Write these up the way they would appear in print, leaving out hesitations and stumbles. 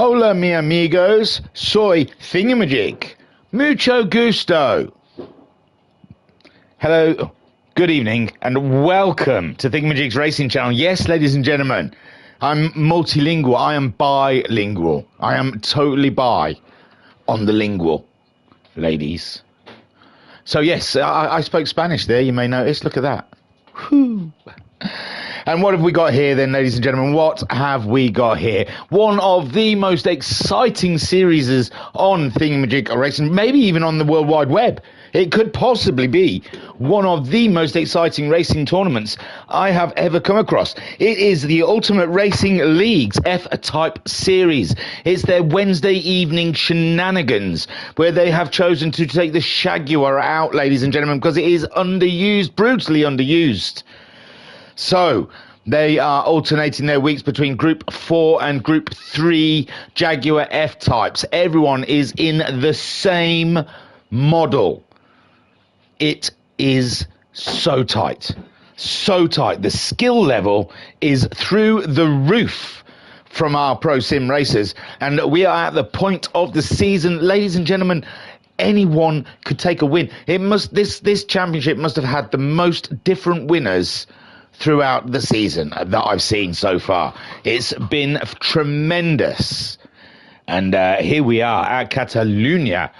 Hola, mi amigos. Soy Thingamajig. Mucho gusto. Hello, good evening, and welcome to Thingamajig's Racing Channel. Yes, ladies and gentlemen, I'm multilingual. I am bilingual. I am totally bi on the lingual, ladies. So, yes, I spoke Spanish there, you may notice. Look at that. Whew. And what have we got here then, ladies and gentlemen? What have we got here? One of the most exciting series on Thingamajig Racing, maybe even on the World Wide Web. It could possibly be one of the most exciting racing tournaments I have ever come across. It is the Ultimate Racing League's F-Type Series. It's their Wednesday evening shenanigans, where they have chosen to take the Jaguar out, ladies and gentlemen, because it is underused, brutally underused. So, they are alternating their weeks between Group 4 and Group 3 Jaguar F-Types. Everyone is in the same model. It is so tight. So tight. The skill level is through the roof from our Pro Sim racers. And we are at the point of the season, ladies and gentlemen, anyone could take a win. This championship must have had the most different winners throughout the season that I've seen so far. It's been tremendous. And here we are at Catalunya,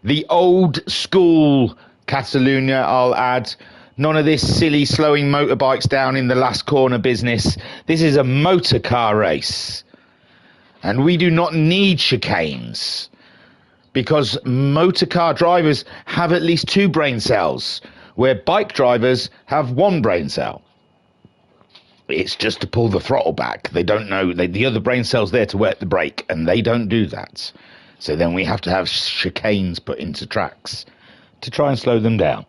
the old school Catalunya, I'll add. None of this silly slowing motorbikes down in the last corner business. This is a motor car race. And we do not need chicanes, because motor car drivers have at least 2 brain cells, where bike drivers have 1 brain cell. It's just to pull the throttle back. They don't know, the other brain cell's there to work the brake, and they don't do that. So then we have to have chicanes put into tracks to try and slow them down.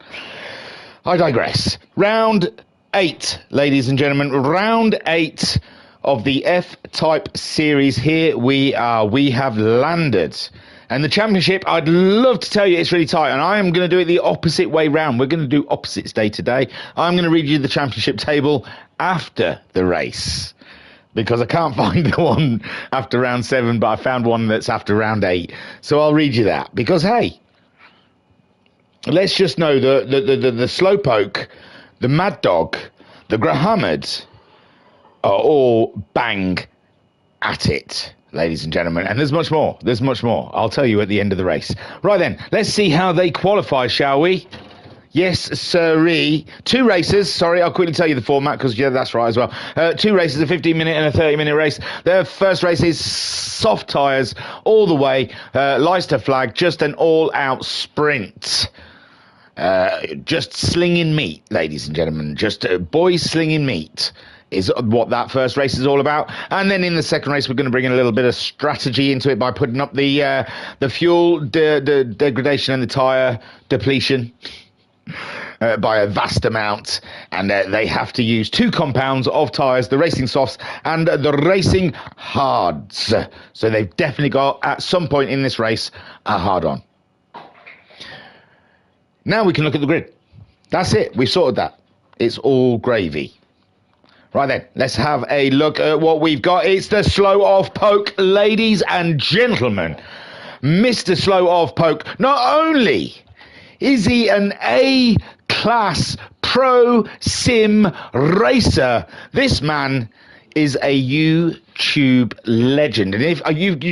I digress. Round 8, ladies and gentlemen. Round 8 of the F-Type series. Here we are. We have landed. And the championship, I'd love to tell you it's really tight, and I am going to do it the opposite way round. We're going to do opposites day today. I'm going to read you the championship table after the race, because I can't find the one after round 7, but I found one that's after round 8. So I'll read you that, because, hey, let's just know the Slowpoke, the Mad Dog, the Grahammed are all bang at it, ladies and gentlemen. And there's much more. There's much more. I'll tell you at the end of the race. Right then, let's see how they qualify, shall we? Yes, sirree. 2 races. Sorry, I'll quickly tell you the format, because, yeah, that's right as well. 2 races, a 15-minute and a 30-minute race. The first race is soft tyres all the way. Lights to flag, just an all-out sprint. Just slinging meat, ladies and gentlemen. Just boys slinging meat is what that first race is all about. And then in the second race, we're going to bring in a little bit of strategy into it by putting up the fuel degradation and the tyre depletion by a vast amount. And they have to use 2 compounds of tyres, the racing softs and the racing hards. So they've definitely got, at some point in this race, a hard on. Now we can look at the grid. That's it. We've sorted that. It's all gravy. Right then, let's have a look at what we've got. It's the Slow Off Poke, ladies and gentlemen. Mr. Slow Off Poke, not only is he an A-class pro sim racer, this man is a YouTube legend. And if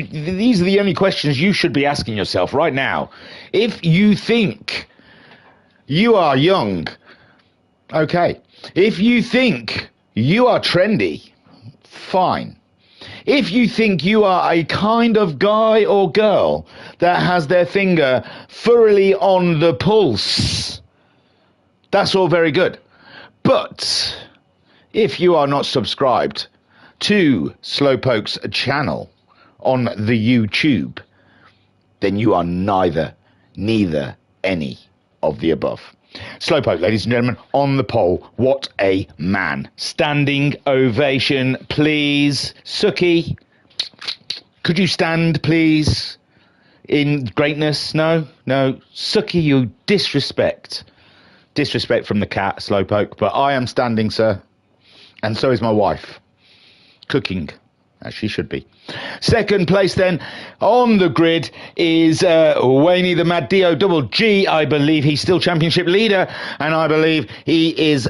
these are the only questions you should be asking yourself right now. If you think you are young, okay. If you think you are trendy, fine. If you think you are a kind of guy or girl that has their finger thoroughly on the pulse, that's all very good. But if you are not subscribed to Slowpoke's channel on the YouTube, then you are neither any of the above. Slowpoke, ladies and gentlemen, on the pole. What a man. Standing ovation, please. Suki, could you stand, please? In greatness? No? Suki, you disrespect. Disrespect from the cat, Slowpoke. But I am standing, sir. And so is my wife. Cooking. as she should be. Second place then on the grid is Wayne the Mad Dio Double G. I believe he's still championship leader, and I believe he's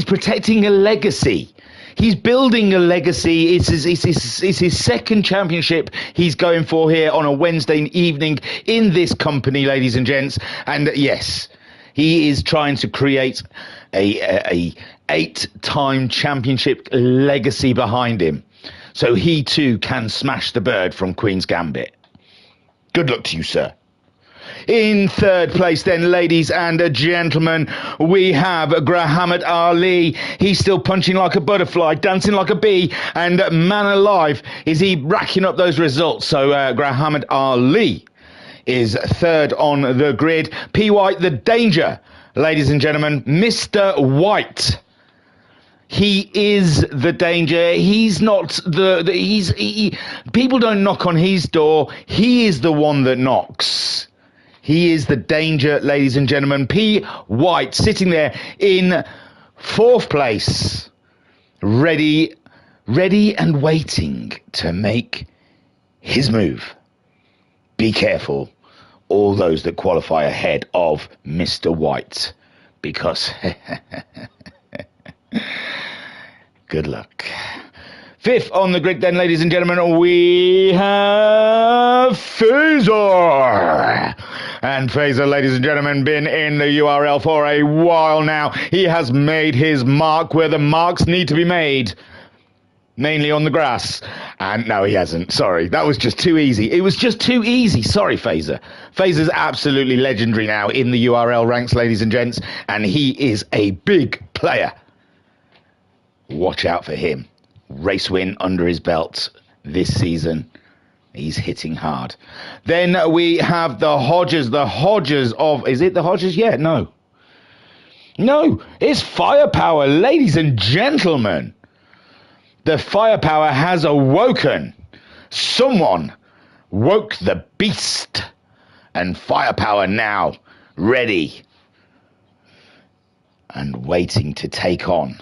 protecting a legacy. He's building a legacy. It's his second championship he's going for here on a Wednesday evening in this company, ladies and gents. And yes, he is trying to create a 8-time championship legacy behind him, so he too can smash the bird from Queen's Gambit. Good luck to you, sir. In third place then, ladies and gentlemen, we have Grahamad Ali. He's still punching like a butterfly, dancing like a bee, and man alive, is he racking up those results. So Grahamad Ali is third on the grid. P. White, the danger, ladies and gentlemen, Mr. White. He is the danger. He's not people don't knock on his door. He is the one that knocks. He is the danger, ladies and gentlemen. P. White sitting there in fourth place, ready and waiting to make his move. Be careful, all those that qualify ahead of Mr. White, because good luck. Fifth on the grid then, ladies and gentlemen, we have Fazer. And Fazer, ladies and gentlemen, been in the URL for a while now. He has made his mark where the marks need to be made, mainly on the grass. And no, he hasn't. Sorry, that was just too easy. It was just too easy. Sorry, Fazer. Fazer's absolutely legendary now in the URL ranks, ladies and gents, and he is a big player. Watch out for him. Race win under his belt this season. He's hitting hard. Then we have the Hodges. The Hodges of... Is it the Hodges? Yeah, no. No, it's Firepower, ladies and gentlemen. The Firepower has awoken. Someone woke the beast. And Firepower now ready and waiting to take on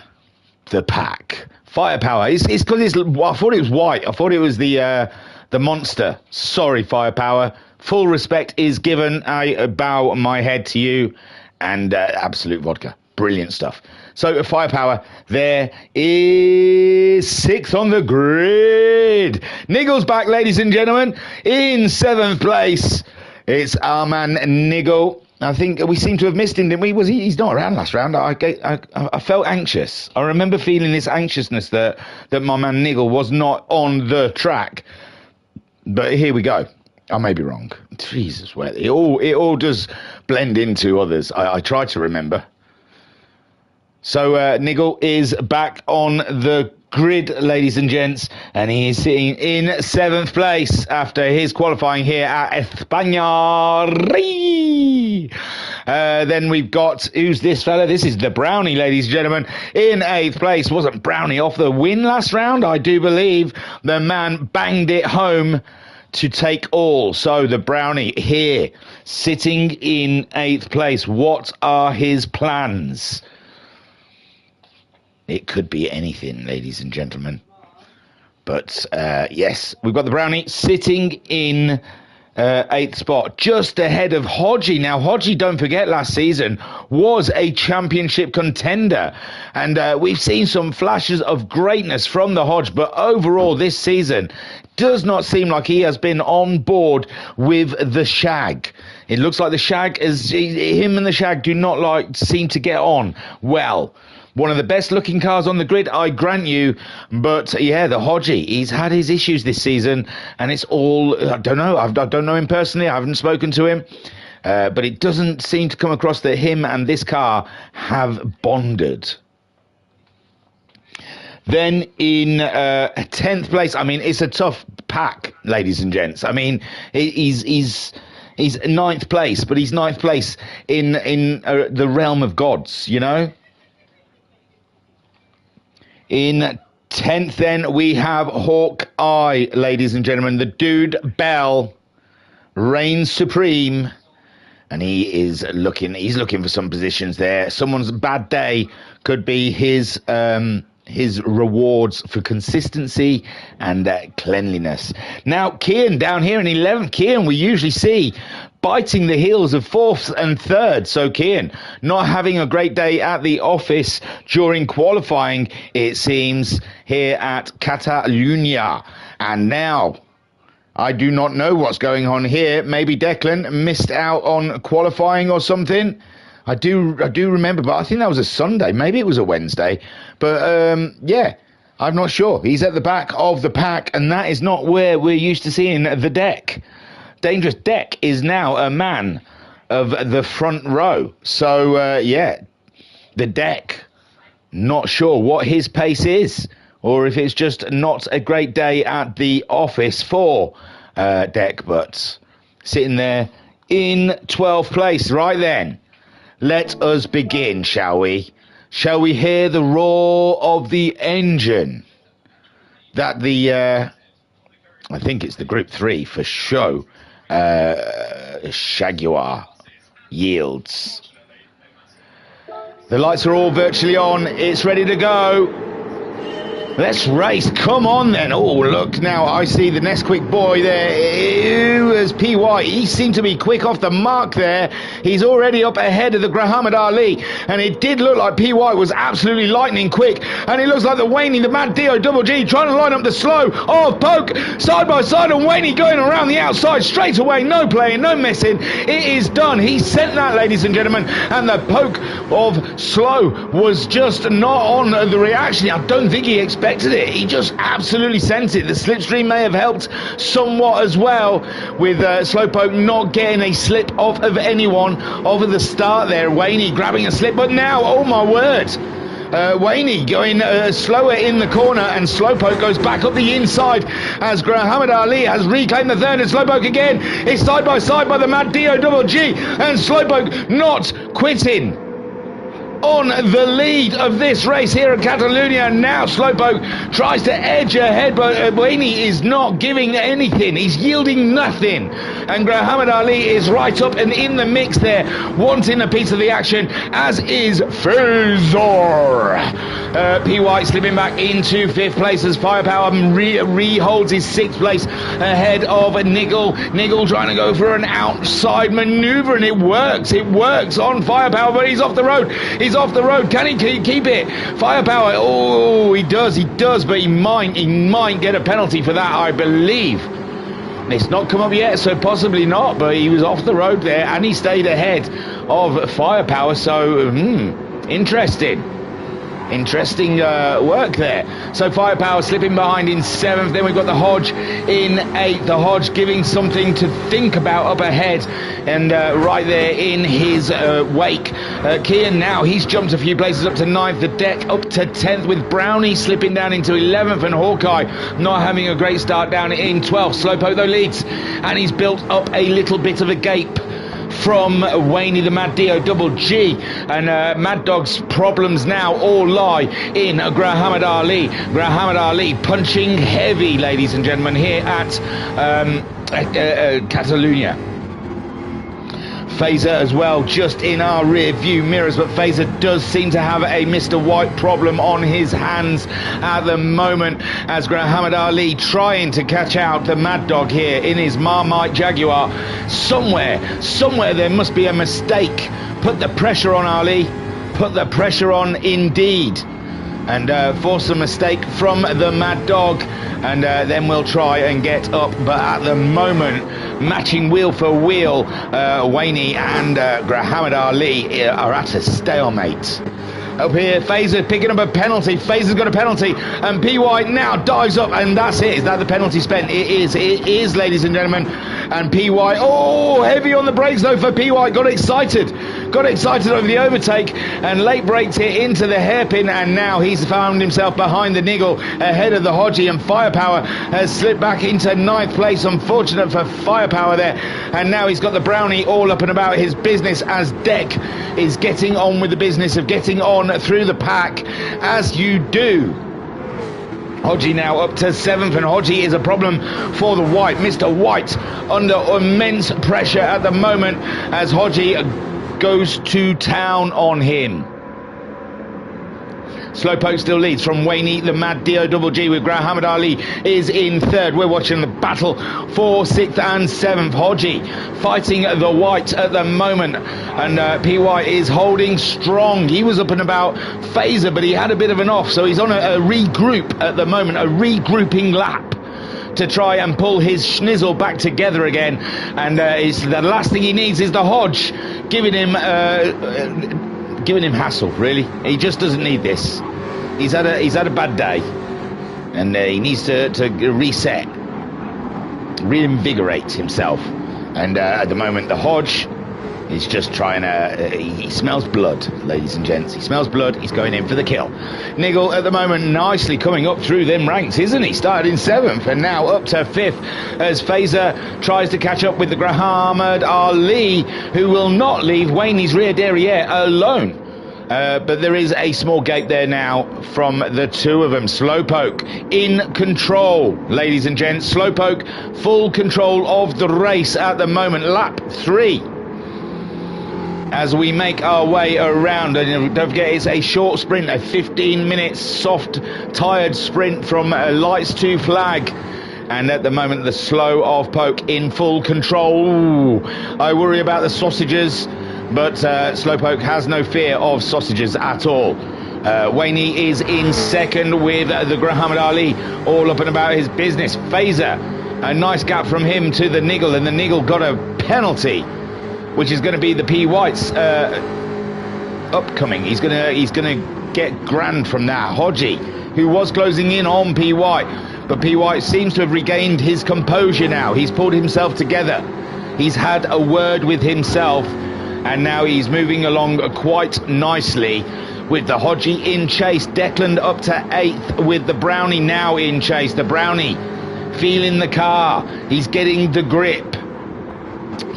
the pack. Firepower. It's because it's. I thought it was white. I thought it was the monster. Sorry, Firepower. Full respect is given. I bow my head to you. And absolute vodka. Brilliant stuff. So Firepower there is sixth on the grid. Niggle's back, ladies and gentlemen, in seventh place. It's our man Niggle. I think we seem to have missed him, didn't we? Was he? He's not around last round. I felt anxious. I remember feeling this anxiousness that my man Niggle was not on the track. But here we go. I may be wrong. Jesus, well, it all does blend into others. I try to remember. So Niggle is back on the grid, ladies and gents, and he is sitting in seventh place after his qualifying here at España. Then we've got, who's this fella? This is the Brownie, ladies and gentlemen, in eighth place. Wasn't Brownie off the win last round? I do believe the man banged it home to take all. So the Brownie here, sitting in eighth place. What are his plans? It could be anything, ladies and gentlemen. But, yes, we've got the Brownie sitting in eighth spot, just ahead of Hodgie. Now, Hodgie, don't forget, last season was a championship contender. And we've seen some flashes of greatness from the Hodge. But overall, this season does not seem like he has been on board with the Shag. It looks like the Shag, him and the Shag do not seem to get on well. One of the best looking cars on the grid, I grant you. But yeah, the Hodgie, he's had his issues this season, and it's all, I don't know. I don't know him personally. I haven't spoken to him. But it doesn't seem to come across that him and this car have bonded. Then in 10th place, I mean, it's a tough pack, ladies and gents. I mean, he's ninth place, but he's ninth place in the realm of gods, you know? In 10th, then, we have Hawkeye, ladies and gentlemen. The dude, Bell, reigns supreme. And he's looking for some positions there. Someone's bad day could be his his rewards for consistency and cleanliness. Now, Kian down here in 11th. Kian we usually see biting the heels of 4th and 3rd. So Kian not having a great day at the office during qualifying, it seems, here at Catalunya. And now, I do not know what's going on here. Maybe Declan missed out on qualifying or something. I do remember, but I think that was a Sunday. Maybe it was a Wednesday. But, yeah, I'm not sure. He's at the back of the pack, and that is not where we're used to seeing the deck. Dangerous Deck is now a man of the front row. So, yeah, the deck, not sure what his pace is, or if it's just not a great day at the office for Deck, but sitting there in 12th place. Right then, let us begin, shall we? Shall we hear the roar of the engine that the, I think it's the Group 3 for show, Jaguar yields. The lights are all virtually on. It's ready to go. Let's race. Come on then. Oh, look now. I see the Nesquik boy there. It was PY. He seemed to be quick off the mark there. He's already up ahead of the Muhammad Ali. And it did look like PY was absolutely lightning quick. And it looks like the Waney, the Mad Dio Double G, trying to line up the slow of Poke side by side. And Waney going around the outside straight away. No playing, no messing. It is done. He sent that, ladies and gentlemen. And the Poke of slow was just not on the reaction. I don't think he expected it. He just absolutely sent it. The slipstream may have helped somewhat as well, with Slowpoke not getting a slip off of anyone over the start there. Waney grabbing a slip, but now, oh my word, Waney going slower in the corner, and Slowpoke goes back up the inside as Muhammad Ali has reclaimed the 3rd, and Slowpoke again is side by side by the Mad Dio Double G, and Slowpoke not quitting on the lead of this race here at Catalunya. Now Slowpoke tries to edge ahead, but Waney is not giving anything. He's yielding nothing. And Muhammad Ali is right up and in the mix there, wanting a piece of the action, as is Fazor. PY slipping back into 5th place as Firepower re-holds his 6th place ahead of Niggle. Niggle trying to go for an outside maneuver, and it works. It works on Firepower, but he's off the road. He's off the road. Can he keep it? Firepower. Oh, he does, but he might get a penalty for that, I believe. It's not come up yet, so possibly not, but he was off the road there, and he stayed ahead of Firepower, so interesting work there. So Firepower slipping behind in 7th. Then we've got the Hodge in 8th. The Hodge giving something to think about up ahead, and right there in his wake. Kian now, he's jumped a few places up to 9th. The Deck up to 10th, with Brownie slipping down into 11th, and Hawkeye not having a great start down in 12th. Slowpoke though leads, and he's built up a little bit of a gape from Waney the Mad Dio Double G, and Mad Dog's problems now all lie in Muhammad Ali. Muhammad Ali punching heavy, ladies and gentlemen, here at Catalunya. Phaser as well, just in our rear view mirrors, but Phaser does seem to have a Mr. White problem on his hands at the moment, as Muhammad Ali trying to catch out the Mad Dog here in his Marmite Jaguar. Somewhere there must be a mistake. Put the pressure on, Ali. Put the pressure on indeed. And force a mistake from the Mad Dog, and then we'll try and get up. But at the moment, matching wheel for wheel, Waney and Muhammad Ali are at a stalemate. Up here, Phaser picking up a penalty. Phaser's got a penalty, and PY now dives up, and that's it. Is that the penalty spent? It is, ladies and gentlemen. And PY, oh, heavy on the brakes though for PY. Got excited over the overtake, and late brakes here into the hairpin, and now he's found himself behind the Niggle ahead of the Hodgie, and Firepower has slipped back into 9th place. Unfortunate for Firepower there, and now he's got the Brownie all up and about his business, as Deck is getting on with the business of getting on through the pack, as you do. Hodgie now up to 7th, and Hodgie is a problem for the White. Mr. White under immense pressure at the moment, as Hodgie goes to town on him. Slowpoke still leads from Waney, the Mad DOGG, with Muhammad Ali is in third. We're watching the battle for 6th and 7th. Hodgie fighting the white at the moment, and P White is holding strong. He was up and about Phaser, but he had a bit of an off, so he's on a regroup at the moment, a regrouping lap to try and pull his schnizzle back together again. And the last thing he needs is the Hodge giving him hassle. Really, he just doesn't need this. He's had a bad day, and he needs to reset, reinvigorate himself. And at the moment, the Hodge is just trying to... he smells blood, ladies and gents. He smells blood. He's going in for the kill. Niggle at the moment nicely coming up through them ranks, isn't he? Started in 7th and now up to 5th as Phaser tries to catch up with the Muhammad Ali, who will not leave Waney's rear derriere alone. But there is a small gap there now from the two of them. Slowpoke in control, ladies and gents. Slowpoke full control of the race at the moment. Lap 3. As we make our way around, and don't forget it's a short sprint, a 15-minute soft tired sprint from lights to flag. And at the moment, the slow of Poke in full control. Ooh, I worry about the sausages, but Slowpoke has no fear of sausages at all. Waney is in 2nd with the Muhammad Ali all up and about his business. Phaser, a nice gap from him to the Niggle, and the Niggle got a penalty, which is going to be the P White's upcoming. He's gonna get grand from that. Hodgie, who was closing in on P White, but P White seems to have regained his composure now. He's pulled himself together. He's had a word with himself, and now he's moving along quite nicely with the Hodgie in chase. Declan up to 8th with the Brownie now in chase. The Brownie feeling the car. He's getting the grip.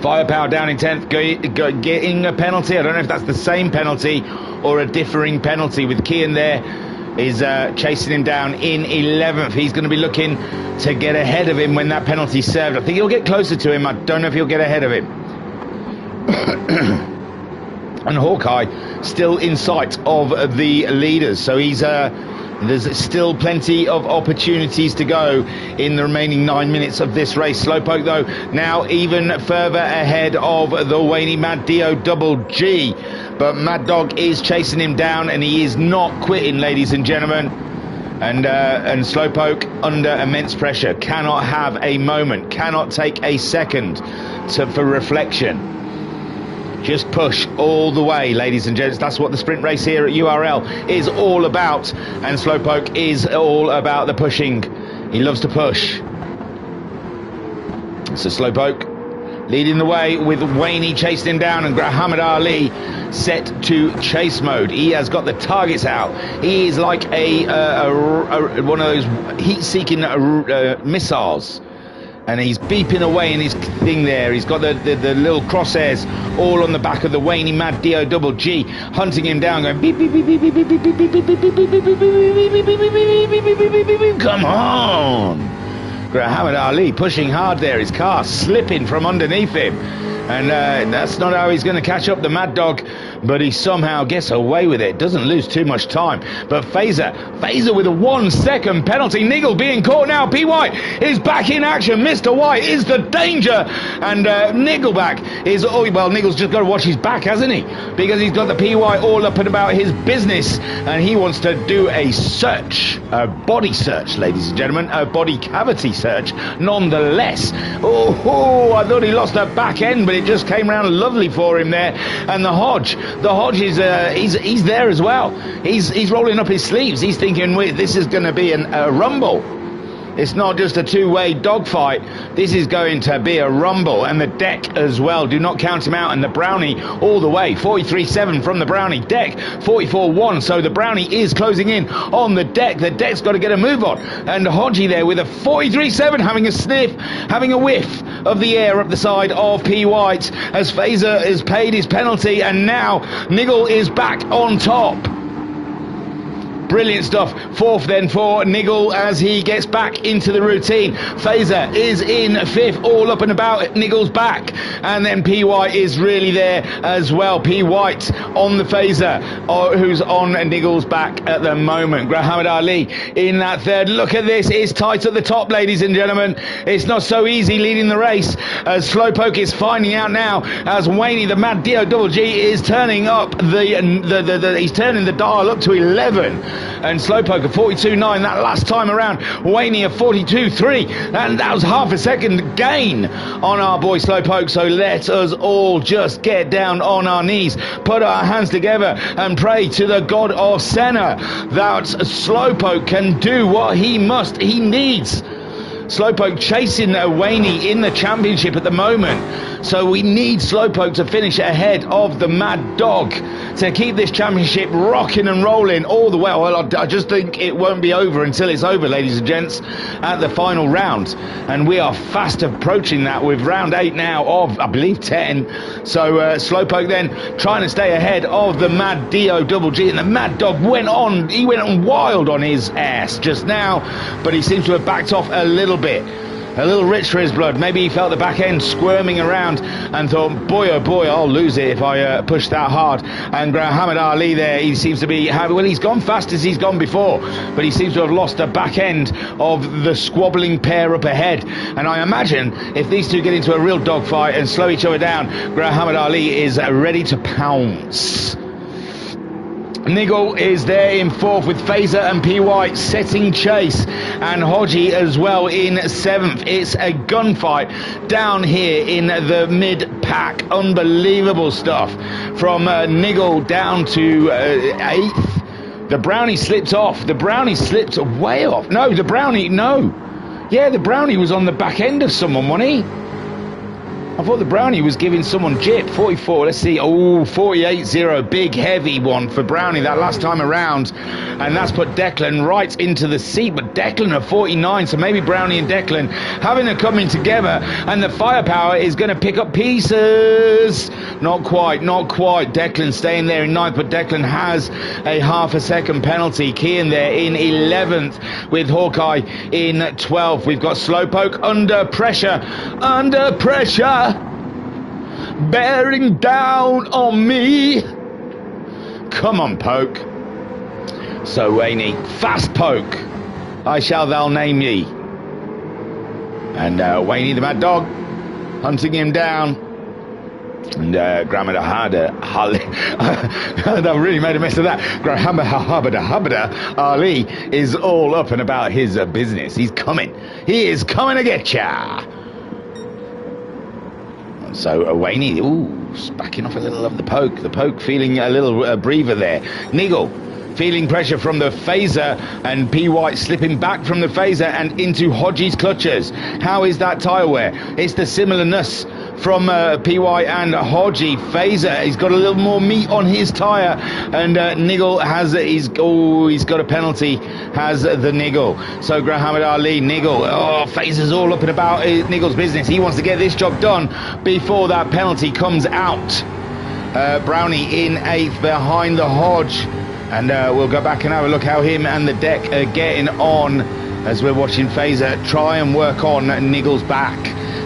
Firepower down in 10th, getting a penalty. I don't know if that's the same penalty or a differing penalty, with Kian there is chasing him down in 11th. He's going to be looking to get ahead of him when that penalty's served. I think he'll get closer to him. I don't know if he'll get ahead of him. And Hawkeye still in sight of the leaders, so he's there's still plenty of opportunities to go in the remaining 9 minutes of this race. Slowpoke, though, now even further ahead of the Waney Mad DOGG. But Mad Dog is chasing him down, and he is not quitting, ladies and gentlemen. And Slowpoke, under immense pressure, cannot have a moment, cannot take a second for reflection. Just push all the way, ladies and gents. That's what the sprint race here at URL is all about. And Slowpoke is all about the pushing. He loves to push. So Slowpoke leading the way with Waney chasing him down, and Muhammad Ali set to chase mode. He has got the targets out. He is like one of those heat-seeking missiles. And he's beeping away in his thing there. He's got the little crosshairs all on the back of the Waney Mad DOGG, hunting him down, going beep, beep, beep, beep, beep, beep, beep, beep, beep, beep, beep, beep, beep, beep, beep. Come on! Muhammad Ali pushing hard there. His car slipping from underneath him. And that's not how he's going to catch up the Mad Dog, but he somehow gets away with it. Doesn't lose too much time. But Phaser with a 1 second penalty. Niggle being caught now. P White is back in action. Mr. White is the danger. And Niggleback is... Oh, well, Niggle's just got to watch his back, hasn't he? Because he's got the P White all up and about his business. And he wants to do a search. A body search, ladies and gentlemen. A body cavity search, nonetheless. Oh, I thought he lost that back end, but it just came around lovely for him there. And the Hodge is he's there as well. He's rolling up his sleeves. He's thinking, this is going to be a rumble. It's not just a two-way dogfight. This is going to be a rumble. And the deck as well. Do not count him out. And the Brownie all the way. 43.7 from the Brownie. Deck 44.1. So the Brownie is closing in on the deck. The deck's got to get a move on. And Hodgie there with a 43.7, having a sniff, having a whiff of the air up the side of P White, as Phaser has paid his penalty. And now Niggle is back on top. Brilliant stuff Fourth then for Niggle as he gets back into the routine. Phaser is in fifth, all up and about Niggle's back. And then P. White is really there as well. P. White on the Phaser, who's on Niggle's back at the moment. Muhammad Ali in that third. Look at this, it's tight at the top, ladies and gentlemen. It's not so easy leading the race as Slowpoke is finding out now as Wayne, the Mad Dio Double G, is turning up he's turning the dial up to 11. And Slowpoke at 42.9 that last time around. Wayne at 42.3, and that was half a second gain on our boy Slowpoke. So let us all just get down on our knees, put our hands together and pray to the god of Senna that Slowpoke can do what he needs. Slowpoke chasing Wayne in the championship at the moment, so we need Slowpoke to finish ahead of the Mad Dog to keep this championship rocking and rolling all the way. Well, I just think it won't be over until it's over, ladies and gents, at the final round, and we are fast approaching that with round 8 now of, I believe, 10. So Slowpoke then trying to stay ahead of the Mad Dio Double G, and the Mad Dog went on wild on his ass just now, but he seems to have backed off a little bit. A little rich for his blood. Maybe he felt the back end squirming around and thought, boy oh boy, I'll lose it if I push that hard. And Muhammad Ali there, he seems to be well, he's gone fast as he's gone before, but he seems to have lost the back end of the squabbling pair up ahead. And I imagine if these two get into a real dogfight and slow each other down, Muhammad Ali is ready to pounce. Niggle is there in fourth with Phaser and P. White setting chase, and Hodgie as well in seventh. It's a gunfight down here in the mid-pack. Unbelievable stuff from Niggle down to eighth. The Brownie slipped off. The Brownie slipped way off. No, the Brownie was on the back end of someone, wasn't he? I thought the Brownie was giving someone jip. 44, let's see. Oh, 48-0, big heavy one for Brownie that last time around. And that's put Declan right into the seat. But Declan at 49, so maybe Brownie and Declan having a coming together. And the firepower is going to pick up pieces. Not quite. Declan staying there in ninth, but Declan has a half a second penalty. Kian there in 11th with Hawkeye in 12th. We've got Slowpoke under pressure. Bearing down on me. Come on, Poke. So Wayne, fast Poke, I shall thou name ye. And Wayne the Mad Dog hunting him down. And Muhammad Ali, that really made a mess of that. Muhammad Ali is all up and about his business. He's coming. He is coming to get ya. So Wayne, backing off a little of the Poke. The Poke feeling a little breather there. Niggle feeling pressure from the Phaser, and P. White slipping back from the Phaser and into Hodgie's clutches. How is that tyre wear? It's the similarness from PY and Hodgie. Phaser, he's got a little more meat on his tyre, and Niggle has he's got a penalty, has the Niggle. So Muhammad Ali, Niggle, Phaser's all up and about Niggle's business. He wants to get this job done before that penalty comes out. Brownie in 8th behind the Hodge, and we'll go back and have a look how him and the deck are getting on as we're watching Phaser try and work on Niggle's back.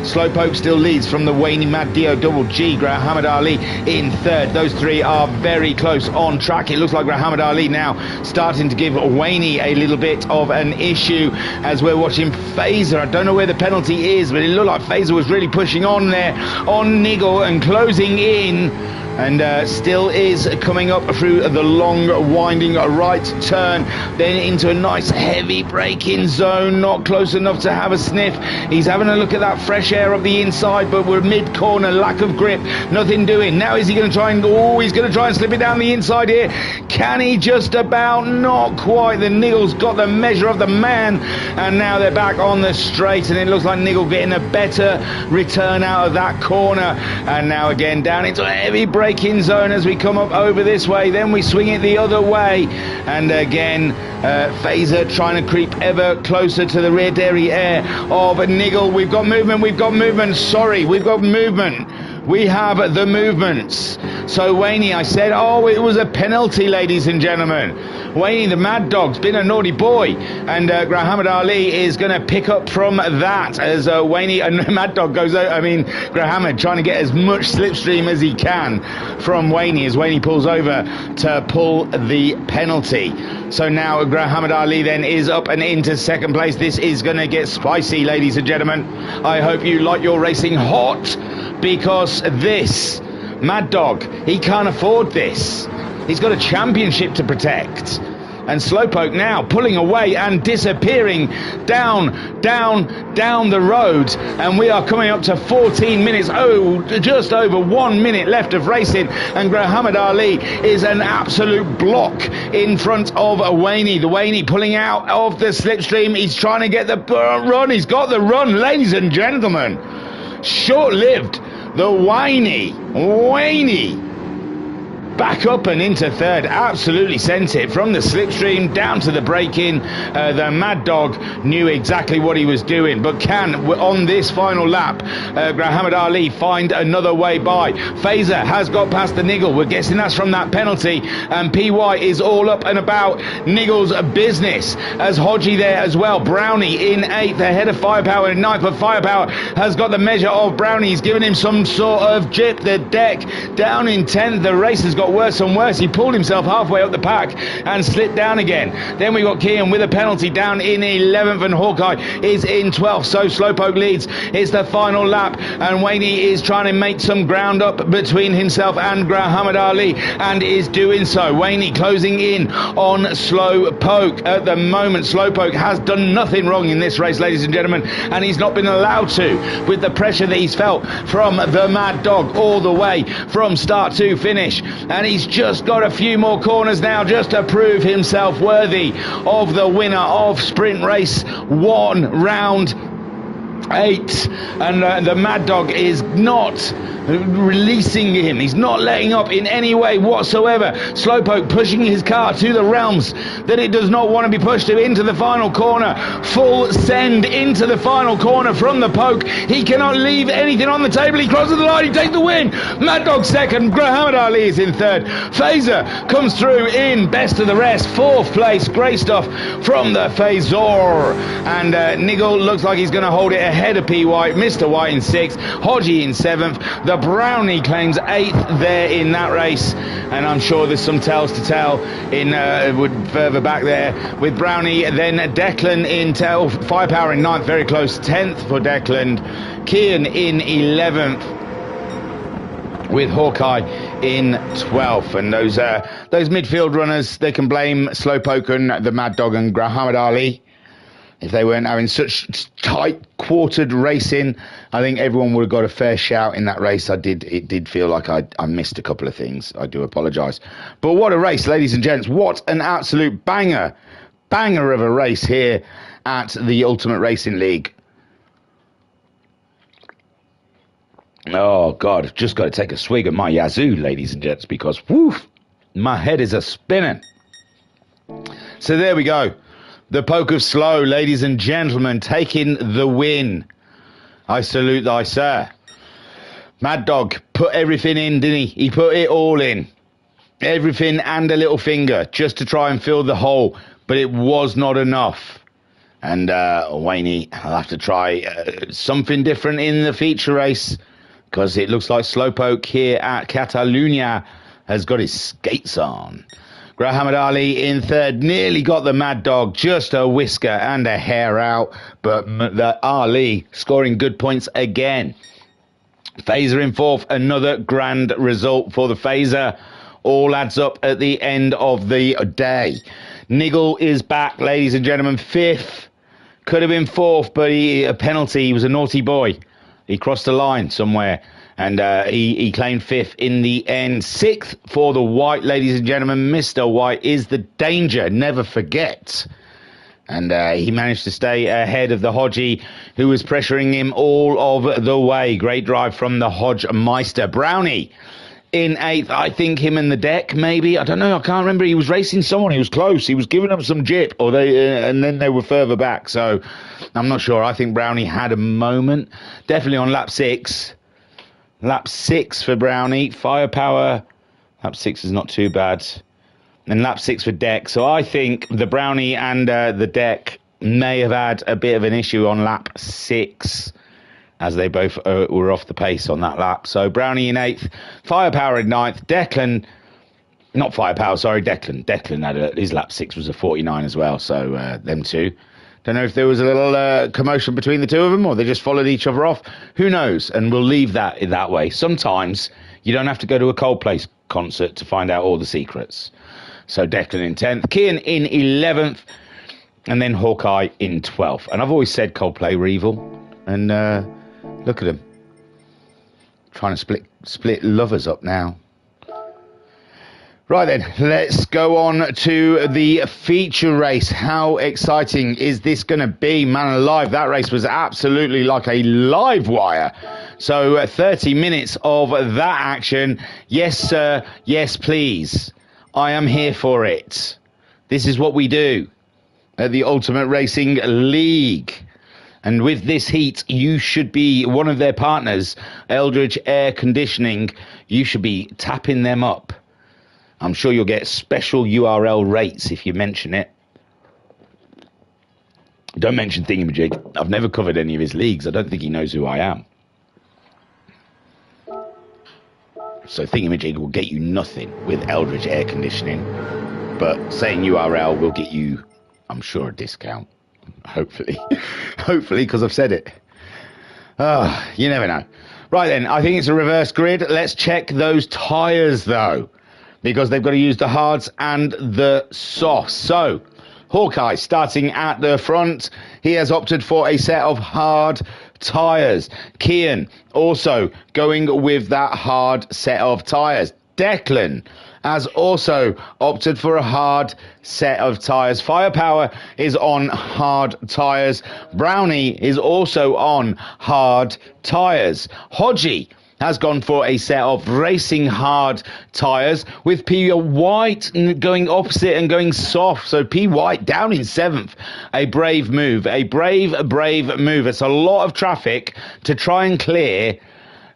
Slowpoke still leads from the Wayne Mad Dio Double G. Muhammad Ali in 3rd. Those three are very close on track. It looks like Muhammad Ali now starting to give Wayne a little bit of an issue as we're watching Phaser. I don't know where the penalty is, but it looked like Phaser was really pushing on there on Niggle and closing in. And still is coming up through the long winding right turn, then into a nice heavy braking zone, not close enough to have a sniff. He's having a look at that fresh air of the inside, but we're mid corner, lack of grip, nothing doing. Now is he going to try and he's going to try and slip it down the inside here? Can he? Just about, not quite. The Niggle's got the measure of the man, and now they're back on the straight, and it looks like Niggle getting a better return out of that corner. And now again down into a heavy braking zone as we come up over this way, then we swing it the other way, and again Phaser trying to creep ever closer to the rear derriere of Niggle. We've got movement, sorry, we've got movement we have the movements. So Waney, I said, oh, it was a penalty, ladies and gentlemen. Waney, the Mad Dog's been a naughty boy, and Muhammad Ali is going to pick up from that as Waney and Mad Dog goes out. I mean, Muhammad trying to get as much slipstream as he can from Waney as Waney pulls over to pull the penalty. So now Muhammad Ali then is up and into second place. This is going to get spicy, ladies and gentlemen. I hope you like your racing hot, because this Mad Dog, he can't afford this. He's got a championship to protect. And Slowpoke now pulling away and disappearing down the road. And we are coming up to 14 minutes. Oh, just over 1 minute left of racing. And Muhammad Ali is an absolute block in front of Waney. The Waney pulling out of the slipstream. He's trying to get the run. He's got the run, ladies and gentlemen. Short-lived. The Waney back up and into third, absolutely sent it from the slipstream down to the break-in. The Mad Dog knew exactly what he was doing, but can, on this final lap, Muhammad Ali find another way by? Phaser has got past the Niggle. We're guessing that's from that penalty, and PY is all up and about Niggle's business, as Hodgie there as well. Brownie in 8th, ahead of Firepower in 9th, but Firepower has got the measure of Brownie. He's given him some sort of jip. The deck down in 10th. The race has got worse and worse. He pulled himself halfway up the pack and slipped down again. Then we got Kian with a penalty down in 11th, and Hawkeye is in 12th. So Slowpoke leads. It's the final lap, and Waney is trying to make some ground up between himself and Muhammad Ali, and is doing so. Waney closing in on Slowpoke. At the moment, Slowpoke has done nothing wrong in this race, ladies and gentlemen, and he's not been allowed to, with the pressure that he's felt from the Mad Dog all the way from start to finish. And he's just got a few more corners now just to prove himself worthy of the winner of Sprint Race 1, round 8. And the Mad Dog is not releasing him. He's not letting up in any way whatsoever. Slowpoke pushing his car to the realms that it does not want to be pushed to, into the final corner. Full send into the final corner from the Poke. He cannot leave anything on the table. He crosses the line. He takes the win. Mad Dog second. Muhammad Ali is in third. Phaser comes through in best of the rest. 4th place. Great stuff from the Phasor. And Niggle looks like he's going to hold it ahead of PY. Mr. White in 6th. Hodgie in 7th. The Brownie claims 8th there in that race, and I'm sure there's some tales to tell in further back there with Brownie. Then Declan in Firepower in 9th, very close. 10th for Declan. Kian in 11th, with Hawkeye in 12th. And those midfield runners, they can blame Slowpoke and the Mad Dog and Muhammad Ali. If they weren't having such tight quartered racing, I think everyone would have got a fair shout in that race. It did feel like I missed a couple of things. I do apologise. But what a race, ladies and gents. What an absolute banger of a race here at the Ultimate Racing League. Oh, God, I've just got to take a swig of my Yazoo, ladies and gents, because, whew, my head is a-spinning. So there we go. The Poke of Slow, ladies and gentlemen, taking the win. I salute thy sir. Mad Dog put everything in, didn't he? He put it all in. Everything and a little finger, just to try and fill the hole. But it was not enough. And Waney, I'll have to try something different in the feature race, because it looks like Slowpoke here at Catalunya has got his skates on. Muhammad Ali in third, nearly got the Mad Dog, just a whisker and a hair out, but the Ali scoring good points again. Phaser in 4th, another grand result for the Phaser. All adds up at the end of the day. Niggle is back, ladies and gentlemen, 5th. Could have been 4th, but a penalty. He was a naughty boy. He crossed the line somewhere. And he claimed 5th in the end. 6th for the White, ladies and gentlemen. Mr. White is the danger, never forget. And he managed to stay ahead of the Hodgie, who was pressuring him all of the way. Great drive from the Hodge Meister. Brownie in 8th. I think him and the deck, maybe. I don't know. I can't remember. He was racing someone. He was close. He was giving them some jip, or and then they were further back. So I'm not sure. I think Brownie had a moment. Definitely on lap 6. Lap 6 for Brownie. Firepower, lap 6 is not too bad. And lap 6 for Deck. So I think the Brownie and the Deck may have had a bit of an issue on lap 6, as they both were off the pace on that lap. So Brownie in 8th, Firepower in 9th, Declan, not Firepower, sorry, Declan. Declan had his lap 6 was a 49 as well, so them two. Don't know if there was a little commotion between the two of them, or they just followed each other off. Who knows? And we'll leave that in that way. Sometimes you don't have to go to a Coldplay concert to find out all the secrets. So Declan in 10th, Kian in 11th, and then Hawkeye in 12th. And I've always said Coldplay were evil, and look at them. Trying to split lovers up now. Right then, let's go on to the feature race. How exciting is this going to be? Man alive, that race was absolutely like a live wire. So 30 minutes of that action. Yes, sir. Yes, please. I am here for it. This is what we do at the Ultimate Racing League. And with this heat, you should be one of their partners, Eldridge Air Conditioning. You should be tapping them up. I'm sure you'll get special URL rates if you mention it. Don't mention Thingamajig. I've never covered any of his leagues. I don't think he knows who I am. So Thingamajig will get you nothing with Eldridge Air Conditioning. But saying URL will get you, I'm sure, a discount. Hopefully. Hopefully, because I've said it. You never know. Right then, I think it's a reverse grid. Let's check those tyres, though, because they've got to use the hards and the softs. So, Hawkeye starting at the front. He has opted for a set of hard tyres. Kian also going with that hard set of tyres. Declan has also opted for a hard set of tyres. Firepower is on hard tyres. Brownie is also on hard tyres. Hodgie has gone for a set of racing hard tyres, with P. White going opposite and going soft. So P. White down in 7th. A brave move. A brave move. It's a lot of traffic to try and clear,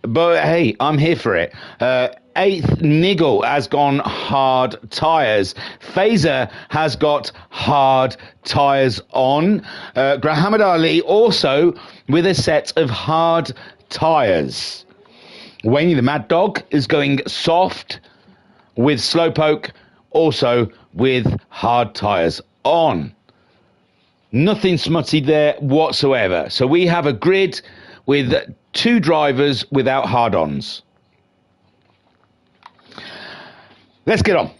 but hey, I'm here for it. 8th, Niggle has gone hard tyres. Phaser has got hard tyres on. Grahamad Ali also with a set of hard tyres. Wayne the Mad Dog is going soft, with Slowpoke also with hard tyres on. Nothing smutty there whatsoever. So we have a grid with 2 drivers without hard-ons. Let's get on.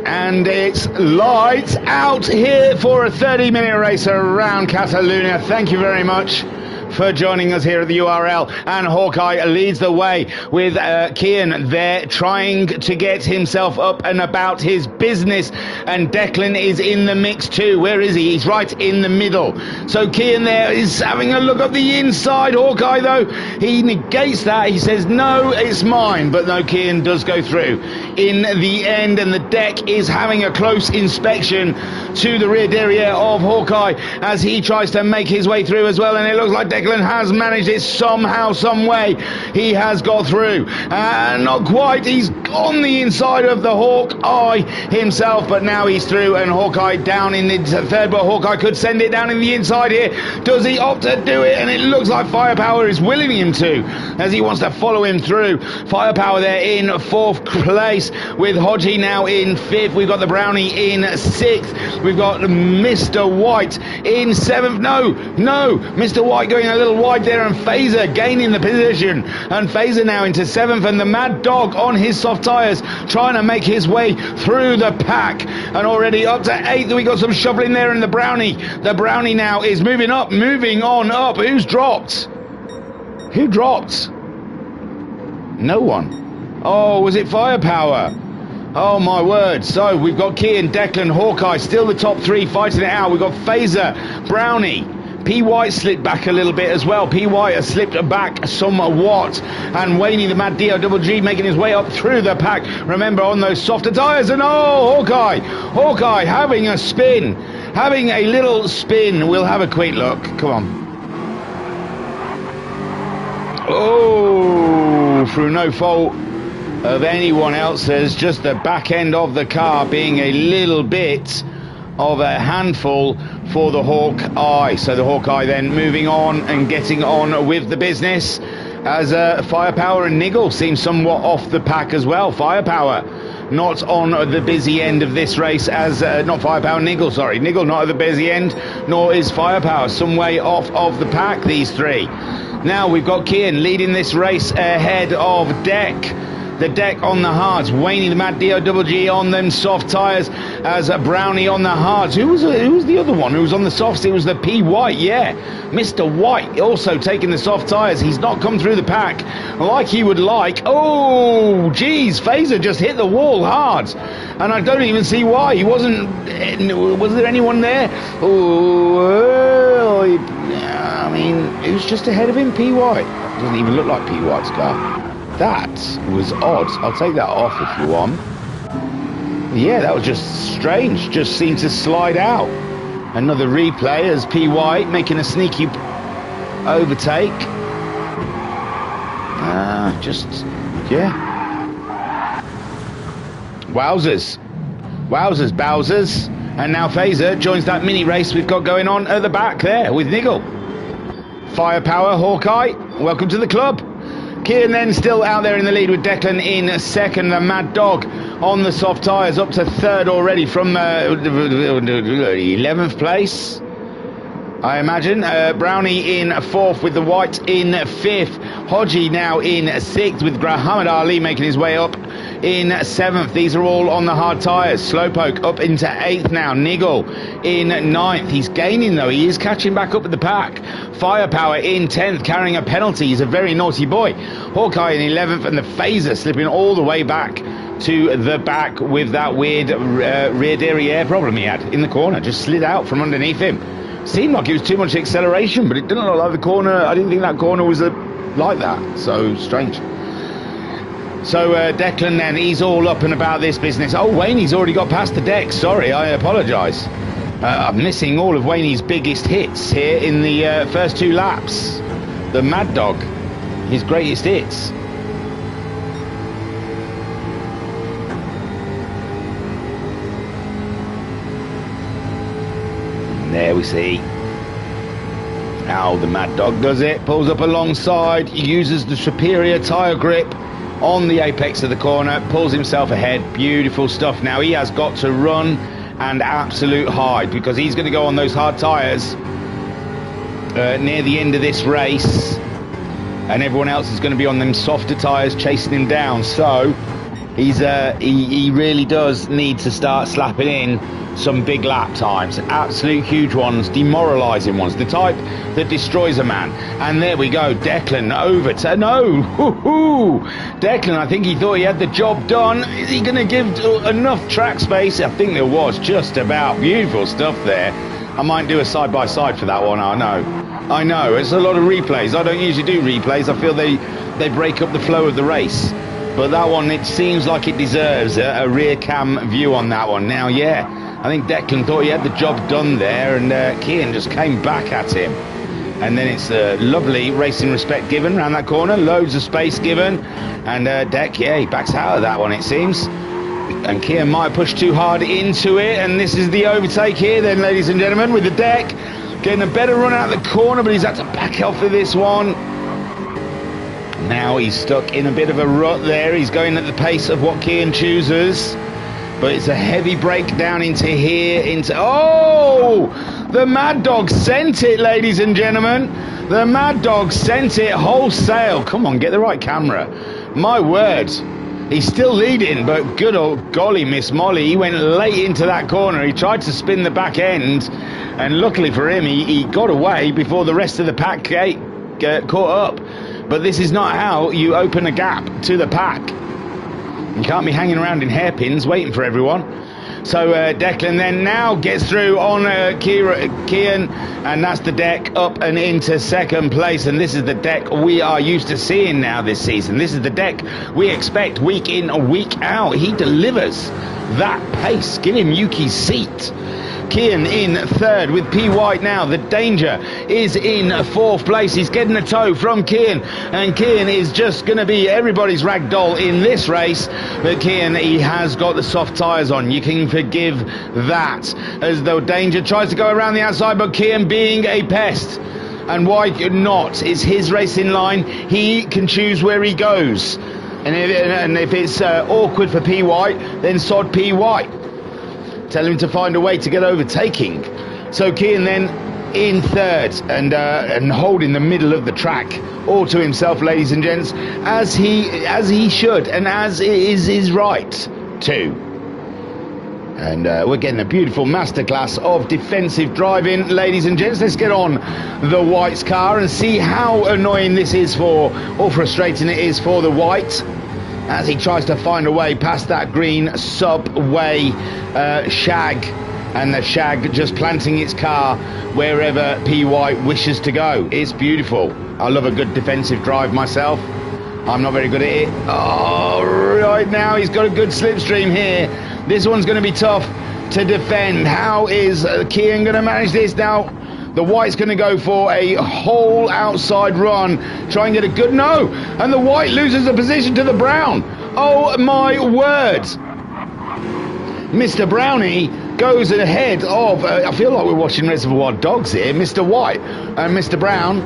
And it's lights out here for a 30-minute race around Catalonia. Thank you very much for joining us here at the URL. And Hawkeye leads the way with Kian there trying to get himself up and about his business, and Declan is in the mix too. Where is he? He's right in the middle. So Kian there is having a look at the inside. Hawkeye though, he negates that. He says no, it's mine, but no, Kian does go through in the end, and the Deck is having a close inspection to the rear derriere of Hawkeye as he tries to make his way through as well, and it looks like Declan has managed it somehow, some way. He has got through. Not quite. He's on the inside of the Hawkeye himself, but now he's through, and Hawkeye down in the 3rd, but Hawkeye could send it down in the inside here. Does he opt to do it? And it looks like Firepower is willing him to, as he wants to follow him through. Firepower there in 4th place, with Hodgie now in 5th. We've got the Brownie in 6th. We've got Mr. White in 7th. No, Mr. White going a little wide there, and Phaser gaining the position, and Phaser now into 7th, and the Mad Dog on his soft tyres trying to make his way through the pack, and already up to 8th. We got some shuffling there, and the Brownie now is moving on up. Who dropped? No one. Oh, was it Firepower? Oh my word. So we've got Kian, Declan, Hawkeye still the top 3 fighting it out. We've got Phaser, Brownie. P. White slipped back a little bit as well. P. White has slipped back somewhat. And Wayne the Mad D-O-double-G making his way up through the pack. Remember, on those softer tyres. And Hawkeye having a spin. Having a little spin. We'll have a quick look. Come on. Oh, through no fault of anyone else's, just the back end of the car being a little bit of a handful for the Hawkeye. So the Hawkeye then moving on and getting on with the business, as Firepower and Niggle seem somewhat off the pack as well. Firepower not on the busy end of this race, as not Firepower, Niggle, sorry. Niggle not at the busy end, nor is Firepower. Some way off of the pack, these three. Now we've got Kian leading this race ahead of Deck. The Deck on the hards, Wayne the Mad DOGG on them soft tyres, as a Brownie on the hards. Who was the other one who was on the softs? It was the P White, yeah. Mr. White also taking the soft tyres. He's not come through the pack like he would like. Oh, geez, Phaser just hit the wall hard, and I don't even see why. He wasn't. Was there anyone there? Oh, I mean, it was just ahead of him. P White doesn't even look like P White's car. That was odd. I'll take that off if you want. Yeah, that was just strange. Just seemed to slide out. Another replay as P White making a sneaky overtake. Yeah. Wowzers. Wowzers, Bowsers. And now Phaser joins that mini race we've got going on at the back there with Niggle. Firepower, Hawkeye, welcome to the club. Kian then still out there in the lead with Declan in second. The Mad Dog on the soft tyres up to third already from 11th place, I imagine. Brownie in fourth with the White in fifth. Hodgie now in sixth with Muhammad Ali making his way up in seventh. These are all on the hard tyres. Slowpoke up into eighth now. Niggle in ninth. He's gaining though. He is catching back up with the pack. Firepower in 10th, carrying a penalty. He's a very naughty boy. Hawkeye in 11th, and the Phaser slipping all the way back to the back with that weird rear derriere problem he had in the corner. Just slid out from underneath him. Seemed like it was too much acceleration, but it didn't look like the corner. I didn't think that corner was like that. So strange. So Declan then, he's all up and about this business. Oh, Wayne's already got past the Deck. Sorry, I apologise. I'm missing all of Wayne's biggest hits here in the first two laps. The Mad Dog, his greatest hits. And there we see how the Mad Dog does it. Pulls up alongside, uses the superior tyre grip on the apex of the corner, pulls himself ahead. Beautiful stuff. Now he has got to run and absolute hide, because he's going to go on those hard tyres near the end of this race, and everyone else is going to be on them softer tyres chasing him down. So he's he really does need to start slapping in some big lap times, absolute huge ones, demoralising ones, the type that destroys a man. And there we go, Declan over to Declan, I think he thought he had the job done. Is he going to give enough track space? I think there was just about. Beautiful stuff there. I might do a side-by-side for that one. I know it's a lot of replays. I don't usually do replays. I feel they break up the flow of the race, but that one, it seems like it deserves a rear cam view on that one. Now, yeah, I think Declan thought he had the job done there, and Kian just came back at him. And then it's a lovely racing respect given around that corner, loads of space given, and Deck, yeah, he backs out of that one, it seems. And Kian might push too hard into it, and this is the overtake here then, ladies and gentlemen, with the Deck getting a better run out of the corner, but he's had to back off for this one. Now he's stuck in a bit of a rut there. He's going at the pace of what Kian chooses, but it's a heavy break down into here, oh, the Mad Dog sent it, ladies and gentlemen. The Mad Dog sent it wholesale. Come on, get the right camera. My word. He's still leading, but good old golly, Miss Molly, he went late into that corner. He tried to spin the back end, and luckily for him, he got away before the rest of the pack caught up. But this is not how you open a gap to the pack. You can't be hanging around in hairpins waiting for everyone. So Declan then now gets through on Kian, and that's the Deck up and into second place. And this is the Deck we are used to seeing now this season. This is the Deck we expect week in, week out. He delivers that pace. Give him Yuki's seat. Kian in third with P. White now. The Danger is in fourth place. He's getting a tow from Kian, and Kian is just going to be everybody's ragdoll in this race. But Kian, he has got the soft tyres on. You can forgive that, as though Danger tries to go around the outside, but Kian being a pest. And why not? It's his racing line. He can choose where he goes. And if it's awkward for P. White, then sod P. White. Tell him to find a way to get overtaking. So Kian then in third and holding the middle of the track all to himself, ladies and gents, as he should and as it is his right to. And we're getting a beautiful masterclass of defensive driving, ladies and gents. Let's get on the White's car and see how annoying this is for, or frustrating it is for the White, as he tries to find a way past that green subway shag, and the shag just planting its car wherever P. White wishes to go. It's beautiful. I love a good defensive drive myself. I'm not very good at it. Oh, right now he's got a good slipstream here. This one's going to be tough to defend. How is Kian going to manage this now? The White's going to go for a whole outside run, try and get a good no, and the White loses the position to the Brown. Oh my word! Mr. Brownie goes ahead of, I feel like we're watching Reservoir Dogs here, Mr. White and Mr. Brown.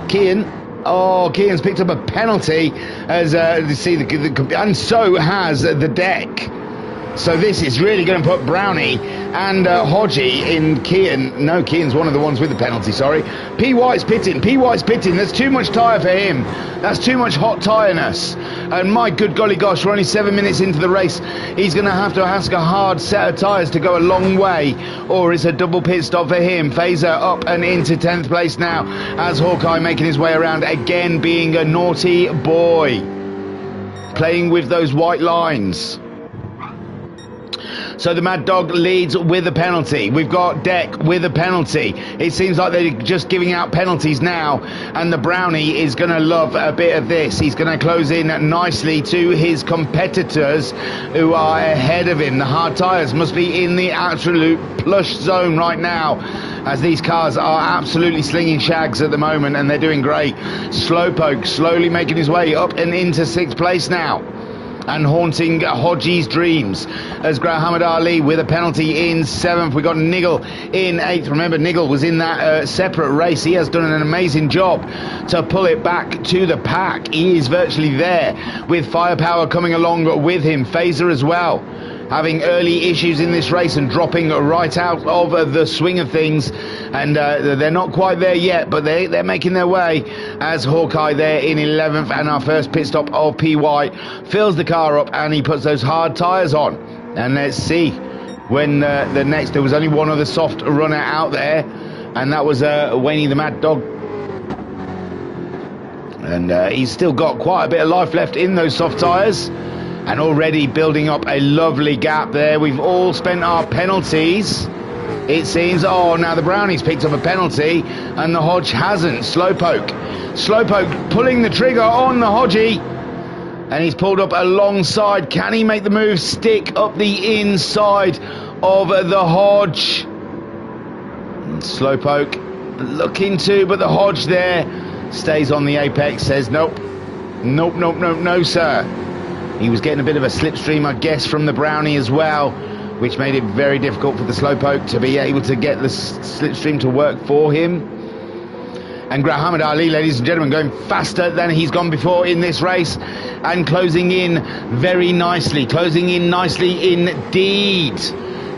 Kian. Oh, Kian's picked up a penalty, as you see, and so has the deck. So this is really going to put Brownie and Hodgie in Kian. No, Kian's one of the ones with the penalty, sorry. P. White's pitting. P. White's pitting. There's too much tyre for him. That's too much hot tyreness. And my good golly gosh, we're only 7 minutes into the race. He's going to have to ask a hard set of tyres to go a long way, or it's a double pit stop for him. Phaser up and into 10th place now, as Hawkeye making his way around again, being a naughty boy, playing with those white lines. So the Mad Dog leads with a penalty. We've got Deck with a penalty. It seems like they're just giving out penalties now, and the Brownie is going to love a bit of this. He's going to close in nicely to his competitors who are ahead of him. The hard tyres must be in the absolute plush zone right now, as these cars are absolutely slinging shags at the moment, and they're doing great. Slowpoke slowly making his way up and into 6th place now, and haunting Hodgie's dreams, as Muhammad Ali with a penalty in 7th. We got Niggle in 8th. Remember, Niggle was in that separate race. He has done an amazing job to pull it back to the pack. He is virtually there, with Firepower coming along with him. Phaser as well, having early issues in this race and dropping right out of the swing of things, and they're not quite there yet, but they're making their way, as Hawkeye there in 11th, and our first pit stop of P. White fills the car up and he puts those hard tyres on. And let's see when the next, there was only one other soft runner out there, and that was Wayne the Mad Dog, and he's still got quite a bit of life left in those soft tyres, and already building up a lovely gap there. We've all spent our penalties, it seems. Oh, now the Brownie's picked up a penalty and the Hodge hasn't. Slowpoke pulling the trigger on the Hodgie, and he's pulled up alongside. Can he make the move, stick up the inside of the Hodge? And Slowpoke looking to, but the Hodge there stays on the apex, says nope, no sir. He was getting a bit of a slipstream, I guess, from the Brownie as well, which made it very difficult for the Slowpoke to be able to get the slipstream to work for him. And Muhammad Ali, ladies and gentlemen, going faster than he's gone before in this race, and closing in very nicely, indeed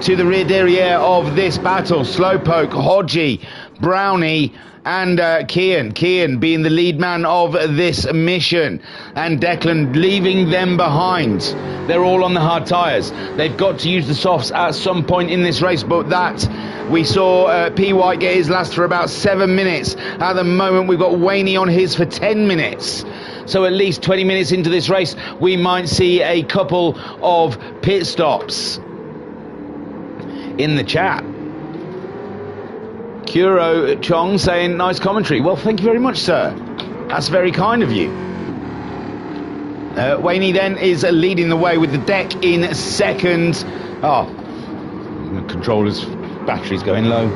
to the rear derriere of this battle. Slowpoke, Hodgie, Brownie, and Kian being the lead man of this mission, and Declan leaving them behind. They're all on the hard tyres. They've got to use the softs at some point in this race, but that we saw P. White get his last for about 7 minutes. At the moment we've got Waney on his for 10 minutes. So at least 20 minutes into this race we might see a couple of pit stops. In the chat, Kuro Chong saying nice commentary. Well, thank you very much, sir. That's very kind of you. Waney then is leading the way with the Deck in second. Oh, the controllers Battery's going low,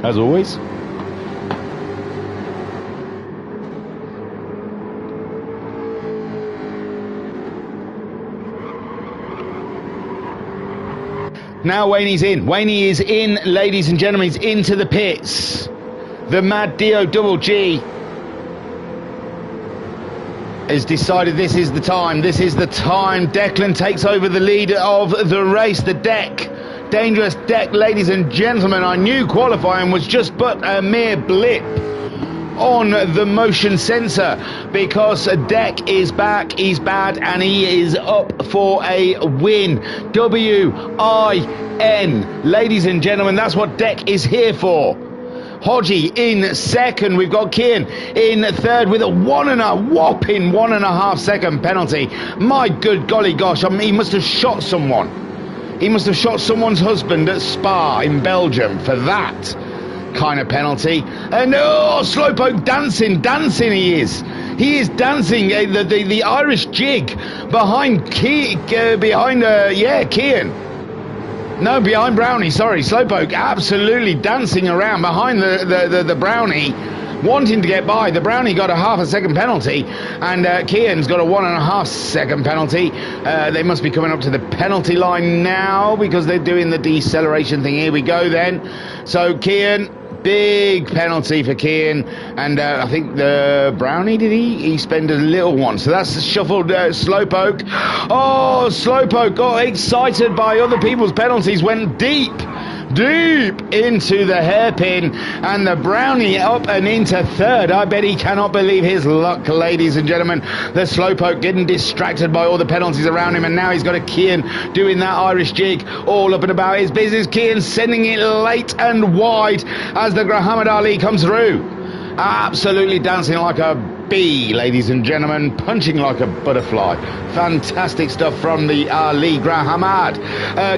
as always. Now Wayne's in. Wayne is in, ladies and gentlemen. He's into the pits. The Mad Dio Double G has decided this is the time. This is the time. Declan takes over the lead of the race. The deck. Dangerous deck, ladies and gentlemen. I knew qualifying was just but a mere blip on the motion sensor, because Deck is back, he's bad, and he is up for a win. W-I-N, ladies and gentlemen, that's what Deck is here for. Hodgie in second. We've got Kian in third with a whopping 1.5 second penalty. My good golly gosh, I mean, he must have shot someone. He must have shot someone's husband at Spa in Belgium for that kind of penalty. And oh, Slowpoke dancing he is dancing the Irish jig behind Kian. No, behind Brownie, sorry. Slowpoke absolutely dancing around behind the Brownie, wanting to get by. The Brownie got a 0.5 second penalty, and Kian's got a 1.5 second penalty. They must be coming up to the penalty line now, because they're doing the deceleration thing. Here we go then. So Kian, big penalty for Kian, and I think the Brownie, did he spend a little one, so that's shuffled Slowpoke. Oh, Slowpoke got excited by other people's penalties, went deep into the hairpin, and the Brownie up and into third. I bet he cannot believe his luck, ladies and gentlemen. The Slowpoke getting distracted by all the penalties around him, and now he's got a Kian doing that Irish jig all up and about his business. Kian sending it late and wide as the Muhammad Ali comes through. Absolutely dancing like a bee, ladies and gentlemen, punching like a butterfly. Fantastic stuff from the Ali Grahamad.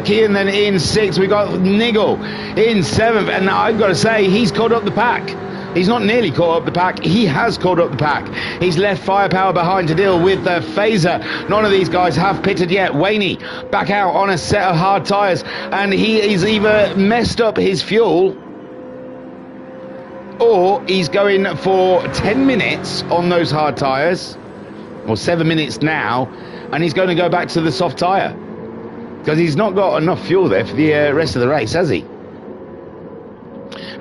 Kian then in sixth. We got Niggle in seventh, and I've got to say, he's caught up the pack. He's not nearly caught up the pack, he has caught up the pack. He's left Firepower behind to deal with the Phaser. None of these guys have pitted yet. Waney back out on a set of hard tyres, and he is either messed up his fuel, or he's going for 10 minutes on those hard tyres, or 7 minutes now, and he's going to go back to the soft tyre, because he's not got enough fuel there for the rest of the race, has he?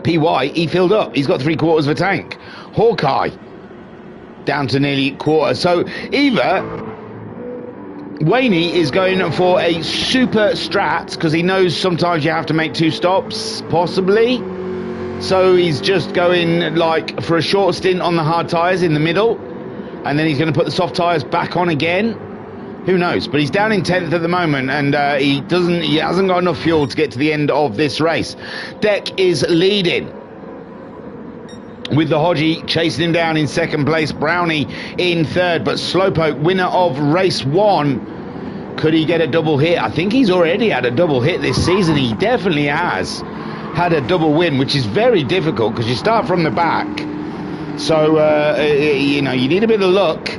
PY, he filled up. He's got 3/4 of a tank. Hawkeye, down to nearly quarter. So either Waney is going for a super strat, because he knows sometimes you have to make 2 stops, possibly. So he's just going like for a short stint on the hard tyres in the middle, and then he's going to put the soft tyres back on again. Who knows? But he's down in 10th at the moment, and he hasn't got enough fuel to get to the end of this race. Deck is leading, with the Hodgie chasing him down in second place, Brownie in third, but Slowpoke, winner of race 1. Could he get a double hit? I think he's already had a double hit this season. He definitely has had a double win, which is very difficult because you start from the back. So, you know, you need a bit of luck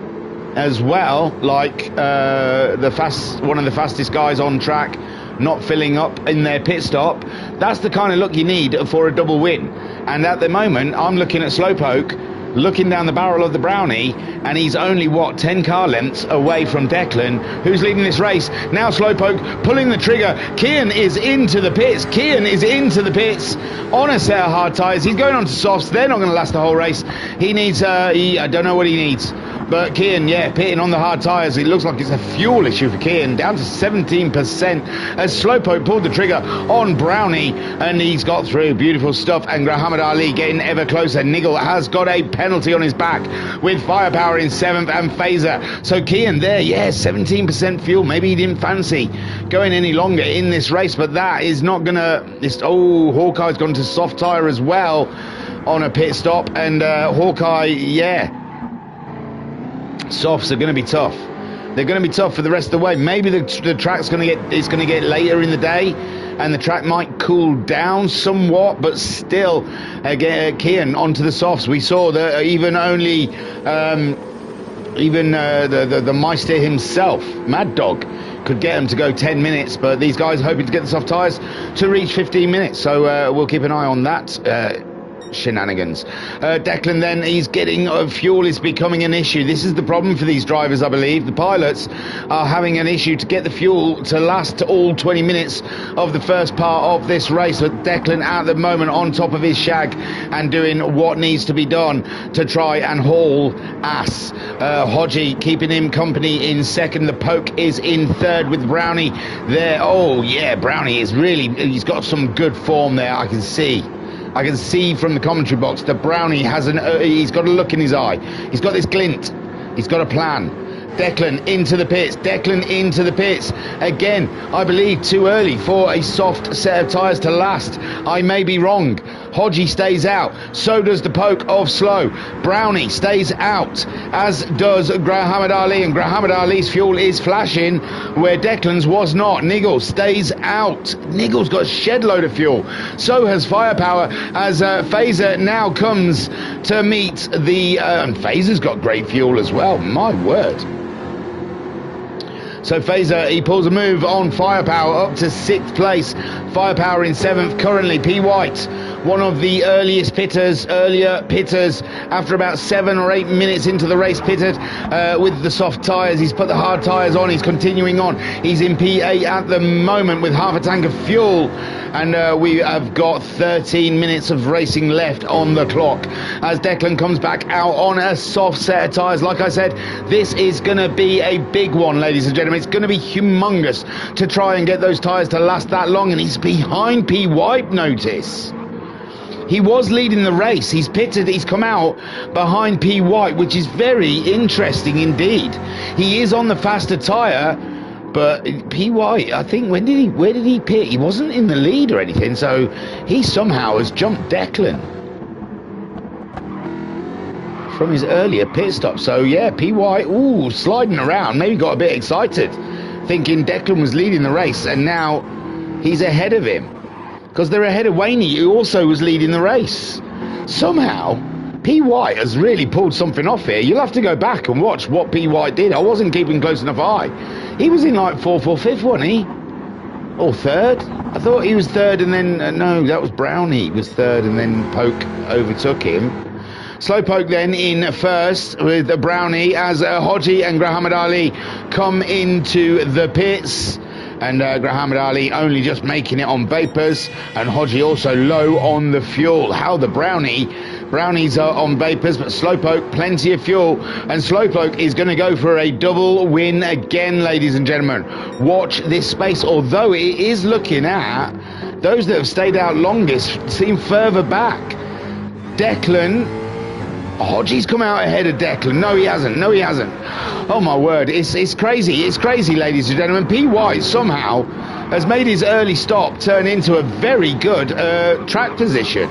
as well, like one of the fastest guys on track not filling up in their pit stop. That's the kind of luck you need for a double win. And at the moment, I'm looking at Slowpoke, looking down the barrel of the Brownie, and he's only, what, 10 car lengths away from Declan, who's leading this race. Now Slowpoke pulling the trigger. Kian is into the pits. On a set of hard tyres. He's going on to softs. They're not going to last the whole race. He needs, I don't know what he needs. But Kian, yeah, pitting on the hard tyres. It looks like it's a fuel issue for Kian, down to 17% as Slowpoke pulled the trigger on Brownie, and he's got through. Beautiful stuff. And Muhammad Ali getting ever closer. Niggle has got a penalty on his back, with Firepower in 7th and Phaser. So Kian there, yeah, 17% fuel. Maybe he didn't fancy going any longer in this race, but that is not going to... Oh, Hawkeye's gone to soft tyre as well on a pit stop, and Hawkeye, yeah, softs are going to be tough. They're going to be tough for the rest of the way. Maybe the track's going to get later in the day, and the track might cool down somewhat, but still, again, Kian onto the softs. We saw that even only Even the Meister himself, Mad Dog, could get him to go 10 minutes, but these guys are hoping to get the soft tyres to reach 15 minutes. So we'll keep an eye on that shenanigans. Declan then, he's getting fuel is becoming an issue. This is the problem for these drivers, I believe. The pilots are having an issue to get the fuel to last all 20 minutes of the first part of this race. But Declan at the moment on top of his shag and doing what needs to be done to try and haul ass. Hodgie keeping him company in second. The Poke is in third with Brownie there. Oh yeah, Brownie is really, he's got some good form there. I can see from the commentary box that Brownie has he's got a look in his eye. He's got this glint. He's got a plan. Declan into the pits. Declan into the pits. Again, I believe too early for a soft set of tyres to last. I may be wrong. Hodgie stays out. So does the Poke of Slow. Brownie stays out, as does Muhammad Ali. And Muhammad Ali's fuel is flashing where Declan's was not. Nigel stays out. Nigel's got a shed load of fuel. So has Firepower, as Phaser now comes to meet the... and Phaser's got great fuel as well. My word. So Phaser, he pulls a move on Firepower up to 6th place. Firepower in 7th currently. P. White, one of the earlier pitters, after about 7 or 8 minutes into the race, pitted with the soft tyres. He's put the hard tyres on. He's continuing on. He's in P8 at the moment with half a tank of fuel. And we have got 13 minutes of racing left on the clock as Declan comes back out on a soft set of tyres. Like I said, this is going to be a big one, ladies and gentlemen. It's going to be humongous to try and get those tyres to last that long. And he's behind P. White, notice. He was leading the race. He's pitted. He's come out behind P. White, which is very interesting indeed. He is on the faster tyre. But P. White, I think, where did he pit? He wasn't in the lead or anything, so he somehow has jumped Declan from his earlier pit stop. So yeah, P. White, ooh, sliding around, maybe got a bit excited, thinking Declan was leading the race, and now he's ahead of him. Because they're ahead of Waney, who also was leading the race. Somehow, P. White has really pulled something off here. You'll have to go back and watch what P. White did. I wasn't keeping close enough eye. He was in like 4th or 5th, wasn't he? Or 3rd? I thought he was 3rd and then... no, that was Brownie was 3rd and then Poke overtook him. Slowpoke then in 1st with Brownie as Hodgie and Muhammad Ali come into the pits. And Muhammad Ali only just making it on vapors, and Hodgie also low on the fuel. How the Brownies are on vapors, but Slowpoke plenty of fuel, and Slowpoke is going to go for a double win again, ladies and gentlemen. Watch this space, although it is looking at those that have stayed out longest seem further back. Declan, Hodgie's come out ahead of Declan. No, he hasn't. Oh my word, it's crazy. It's crazy, ladies and gentlemen. P. White somehow has made his early stop turn into a very good track position.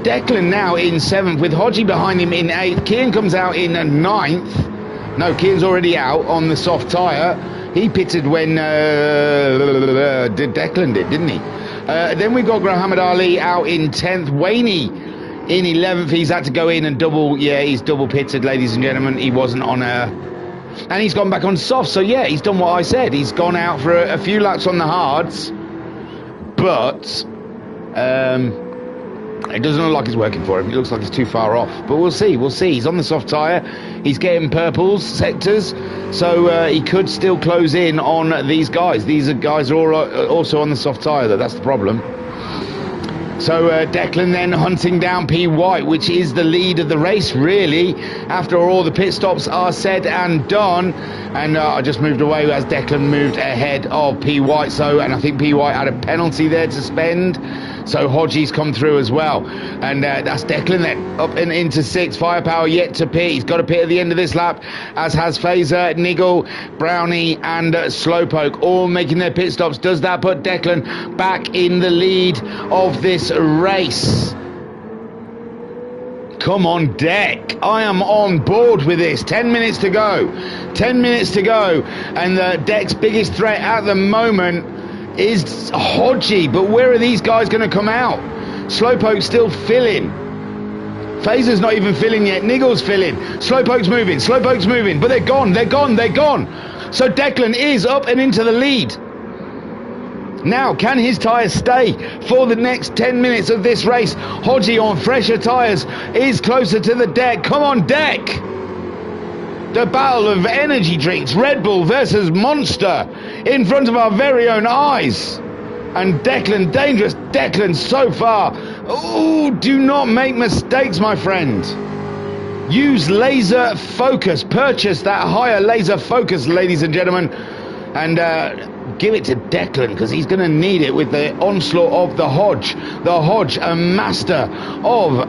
Declan now in 7th with Hodgie behind him in 8th. Kian comes out in 9th. No, Kian's already out on the soft tyre. He pitted when Declan did, didn't he? Then we've got Muhammad Ali out in 10th. Waney in 11th. He's had to go in and he's double pitted, ladies and gentlemen. He wasn't on and he's gone back on soft. So yeah, he's done what I said. He's gone out for a few laps on the hards, but it doesn't look like it's working for him. It looks like it's too far off, but we'll see. He's on the soft tyre. He's getting purples sectors, so he could still close in on these guys. These guys are all also on the soft tyre, though. That's the problem. So Declan then hunting down P. White, which is the lead of the race, really, after all the pit stops are said and done. And I just moved away as Declan moved ahead of P. White. And I think P. White had a penalty there to spend. So Hodgie's come through as well. And that's Declan then, up and into 6th. Firepower yet to pit. He's got to pit at the end of this lap, as has Phaser, Nigel, Brownie and Slowpoke, all making their pit stops. Does that put Declan back in the lead of this race? Come on, Deck. I am on board with this. 10 minutes to go. 10 minutes to go. And Deck's biggest threat at the moment is Hodgie, but where are these guys going to come out? Slowpoke still filling. Phaser's not even filling yet. Niggle's filling. Slowpoke's moving, but they're gone. So Declan is up and into the lead. Now, can his tyres stay for the next 10 minutes of this race? Hodgie on fresher tyres is closer to the deck. Come on, Deck! The battle of energy drinks, Red Bull versus Monster, in front of our very own eyes. And Declan, dangerous Declan so far. Oh, do not make mistakes, my friend. Use laser focus. Purchase that higher laser focus, ladies and gentlemen. And give it to Declan, because he's going to need it with the onslaught of the Hodge. The Hodge, a master of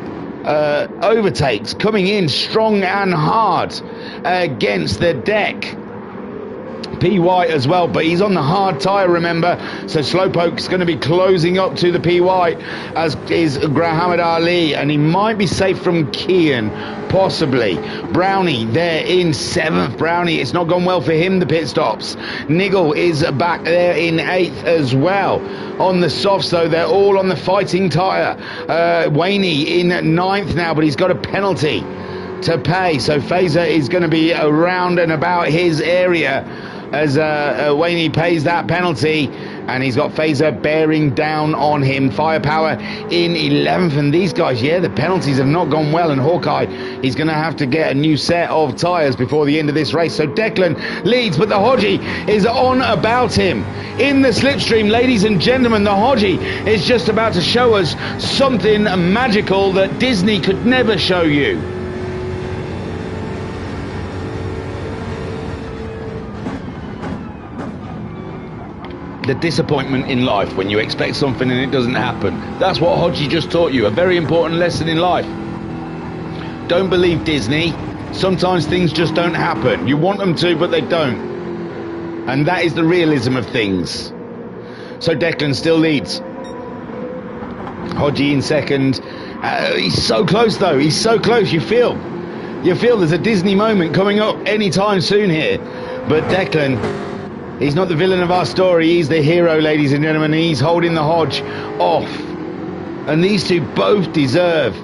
overtakes, coming in strong and hard against the Deck. PY as well, but he's on the hard tyre, remember, so Slowpoke's going to be closing up to the PY, as is Muhammad Ali, and he might be safe from Kian, possibly. Brownie there in 7th. Brownie, it's not gone well for him, the pit stops. Niggle is back there in 8th as well. On the softs, though, they're all on the fighting tyre. Waney in 9th now, but he's got a penalty to pay, so Phaser is going to be around and about his area as Waney pays that penalty, and he's got Phaser bearing down on him. Firepower in 11th, and these guys, yeah, the penalties have not gone well, and Hawkeye, he's going to have to get a new set of tyres before the end of this race. So Declan leads, but the Hodgie is on about him in the slipstream. Ladies and gentlemen, the Hodgie is just about to show us something magical that Disney could never show you. The disappointment in life when you expect something and it doesn't happen. That's what Hodgie just taught you, a very important lesson in life. Don't believe Disney. Sometimes things just don't happen. You want them to, but they don't. And that is the realism of things. So Declan still leads. Hodgie in 2nd. He's so close, though. He's so close. You feel there's a Disney moment coming up anytime soon here. But Declan, he's not the villain of our story, he's the hero, ladies and gentlemen. He's holding the Hodge off. And these two both deserve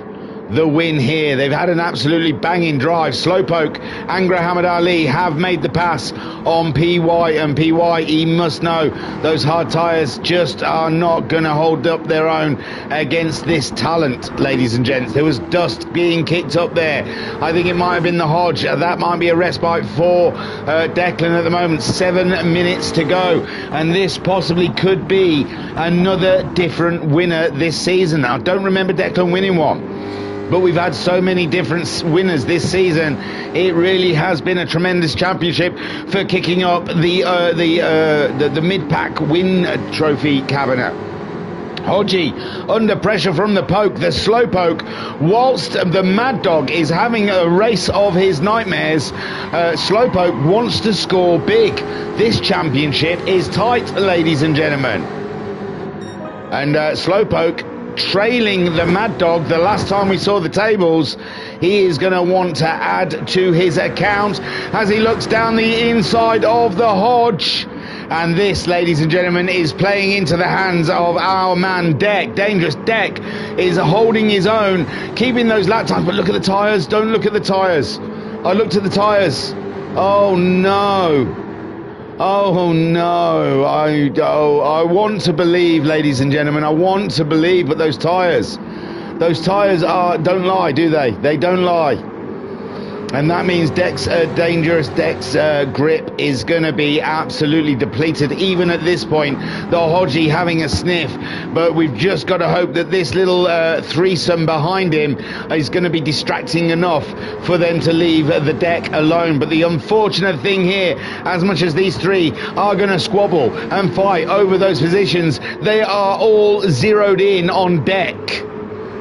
the win here. They've had an absolutely banging drive. Slowpoke and Muhammad Ali have made the pass on PY, and PY, he must know those hard tyres just are not going to hold up their own against this talent, ladies and gents. There was dust being kicked up there. I think it might have been the Hodge. That might be a respite for Declan at the moment. 7 minutes to go, and this possibly could be another different winner this season. I don't remember Declan winning one, but we've had so many different winners this season. It really has been a tremendous championship for kicking up the mid-pack win trophy cabinet. Hodgie under pressure from the Poke, the Slowpoke, whilst the Mad Dog is having a race of his nightmares. Slowpoke wants to score big. This championship is tight, ladies and gentlemen. And Slowpoke trailing the Mad Dog. The last time we saw the tables, he is going to want to add to his account as he looks down the inside of the Hodge. And this, ladies and gentlemen, is playing into the hands of our man Deck. Dangerous Deck is holding his own, keeping those lap times. But look at the tyres. Don't look at the tyres. I looked at the tyres. Oh no. Oh no, I want to believe, ladies and gentlemen, I want to believe, but those tyres don't lie, do they? They don't lie. And that means Dangerous Deck's grip is going to be absolutely depleted, even at this point. The Hodgie having a sniff, but we've just got to hope that this little threesome behind him is going to be distracting enough for them to leave the Deck alone. But the unfortunate thing here, as much as these three are going to squabble and fight over those positions, they are all zeroed in on Deck.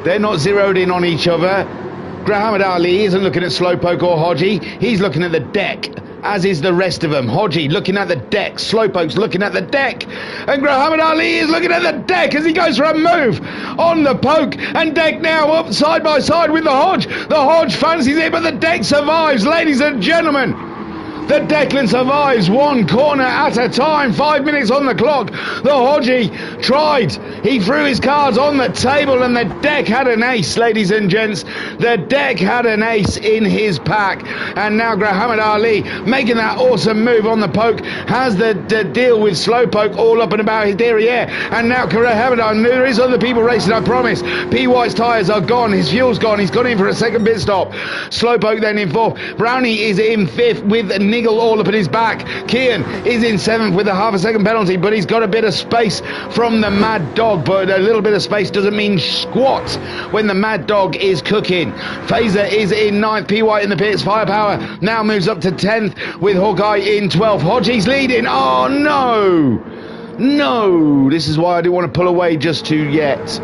They're not zeroed in on each other. Muhammad Ali isn't looking at Slowpoke or Hodgie. He's looking at the Deck, as is the rest of them. Hodgie looking at the Deck. Slowpoke's looking at the Deck. And Muhammad Ali is looking at the Deck as he goes for a move on the Poke. And Deck now up side by side with the Hodge. The Hodge fancies it, but the Deck survives, ladies and gentlemen. The Declan survives one corner at a time. 5 minutes on the clock. The Hodgie tried. He threw his cards on the table and the Deck had an ace, ladies and gents. The Deck had an ace in his pack. And now Muhammad Ali making that awesome move on the poke. Has the deal with Slowpoke all up and about his derriere. And now Muhammad Ali, there is other people racing, I promise. P. White's tyres are gone. His fuel's gone. He's gone in for a second pit stop. Slowpoke then in fourth. Brownie is in fifth with Niggle all up at his back. Kian is in seventh with a half a second penalty, but he's got a bit of space from the Mad Dog. But a little bit of space doesn't mean squat when the Mad Dog is cooking. Phaser is in ninth. P. White in the pits. Firepower now moves up to 10th with Hawkeye in 12th. Hodgie's leading. Oh no! No! This is why I didn't want to pull away just too yet.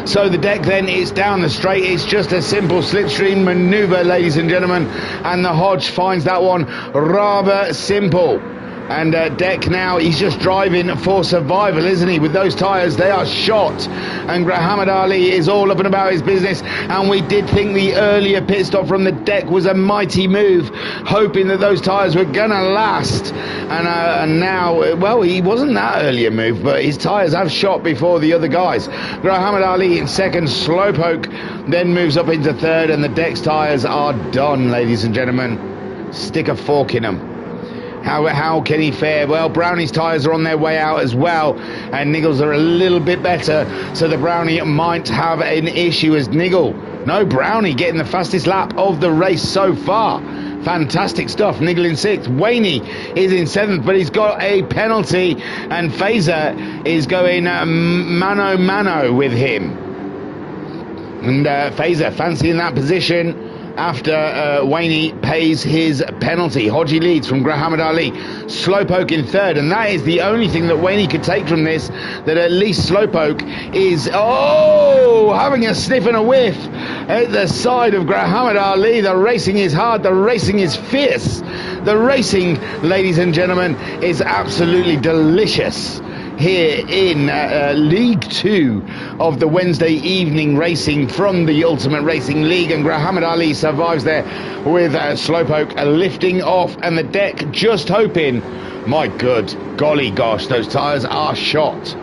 So the Deck then is down the straight. It's just a simple slipstream manoeuvre, ladies and gentlemen. And the Hodge finds that one rather simple. And Deck now, he's just driving for survival, isn't he? With those tyres, they are shot. And Muhammad Ali is all up and about his business. And we did think the earlier pit stop from the Deck was a mighty move, hoping that those tyres were going to last. And now, well, he wasn't that earlier move, but his tyres have shot before the other guys. Muhammad Ali in second, Slowpoke then moves up into third, and the Deck's tyres are done, ladies and gentlemen. Stick a fork in them. How can he fare? Well, Brownie's tyres are on their way out as well, and Niggle's are a little bit better, so the Brownie might have an issue as Niggle. No, Brownie getting the fastest lap of the race so far. Fantastic stuff. Niggle in sixth. Waney is in seventh, but he's got a penalty, and Phaser is going mano with him. And Phaser fancying that position after Waney pays his penalty. Hodgie leads from Muhammad Ali. Slowpoke in third, and that is the only thing that Waney could take from this, that at least Slowpoke is having a sniff and a whiff at the side of Muhammad Ali. The racing is hard, the racing is fierce, the racing, ladies and gentlemen, is absolutely delicious here in League 2 of the Wednesday evening racing from the Ultimate Racing League, and Muhammad Ali survives there with Slowpoke lifting off, and the Deck just hoping, my good golly gosh, those tyres are shot.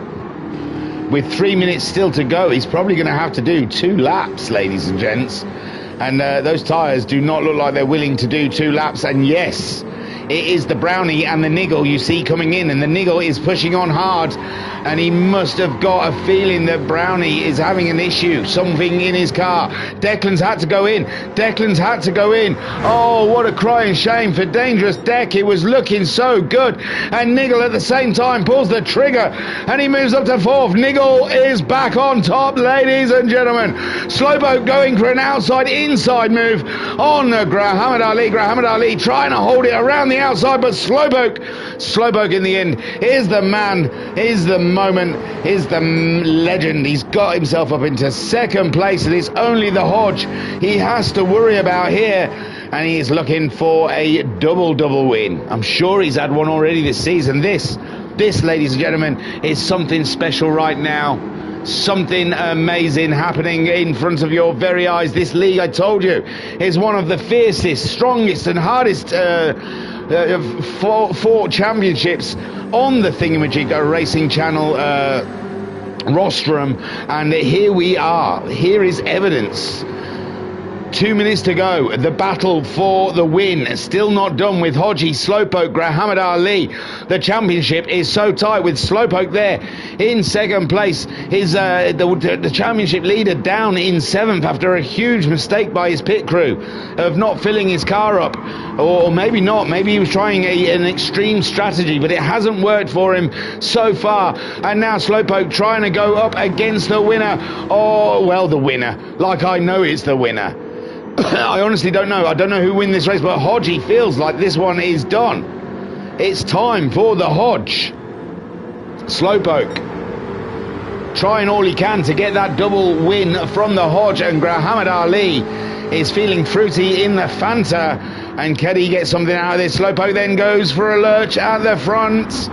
With 3 minutes still to go, he's probably going to have to do 2 laps, ladies and gents, and those tyres do not look like they're willing to do 2 laps, and yes, it is the Brownie and the Niggle you see coming in, and the Niggle is pushing on hard, and he must have got a feeling that Brownie is having an issue, something in his car. Declan's had to go in. Declan's had to go in. Oh, what a crying shame for Dangerous Deck. It was looking so good, and Niggle at the same time pulls the trigger, and he moves up to fourth. Niggle is back on top, ladies and gentlemen. Slowpoke going for an outside-inside move on Muhammad Ali. Muhammad Ali trying to hold it around the outside, but Slowpoke in the end is the man, is the moment, is the legend. He's got himself up into second place, and it's only the Hodge he has to worry about here, and he is looking for a double win. I'm sure he's had one already this season. This, ladies and gentlemen, is something special right now. Something amazing happening in front of your very eyes. This league, I told you, is one of the fiercest, strongest and hardest four championships on the Thingamajig Racing Channel rostrum, and here we are. Here is evidence. 2 minutes to go. The battle for the win still not done with Hodgie, Slowpoke, Muhammad Ali. The championship is so tight with Slowpoke there in second place. His the championship leader down in seventh after a huge mistake by his pit crew of not filling his car up, or maybe not. Maybe he was trying an extreme strategy, but it hasn't worked for him so far. And now Slowpoke trying to go up against the winner. Oh well, the winner. Like I know it's the winner. I honestly don't know. I don't know who wins this race, but Hodgie feels like this one is done. It's time for the Hodge. Slowpoke trying all he can to get that double win from the Hodge, and Muhammad Ali is feeling fruity in the Fanta, and can he get something out of this? Slowpoke then goes for a lurch at the front.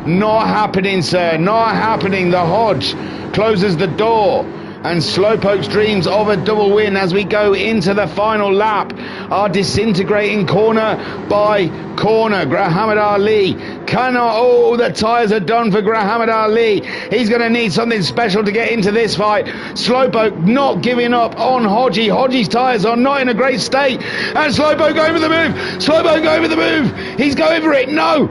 Not happening, sir. Not happening. The Hodge closes the door. And Slowpoke's dreams of a double win as we go into the final lap are disintegrating corner by corner. Grahamad Ali cannot... Oh, the tyres are done for Grahamad Ali. He's going to need something special to get into this fight. Slowpoke not giving up on Hodgie. Hodgie's tyres are not in a great state. And Slowpoke over the move. Slowpoke over the move. He's going for it. No,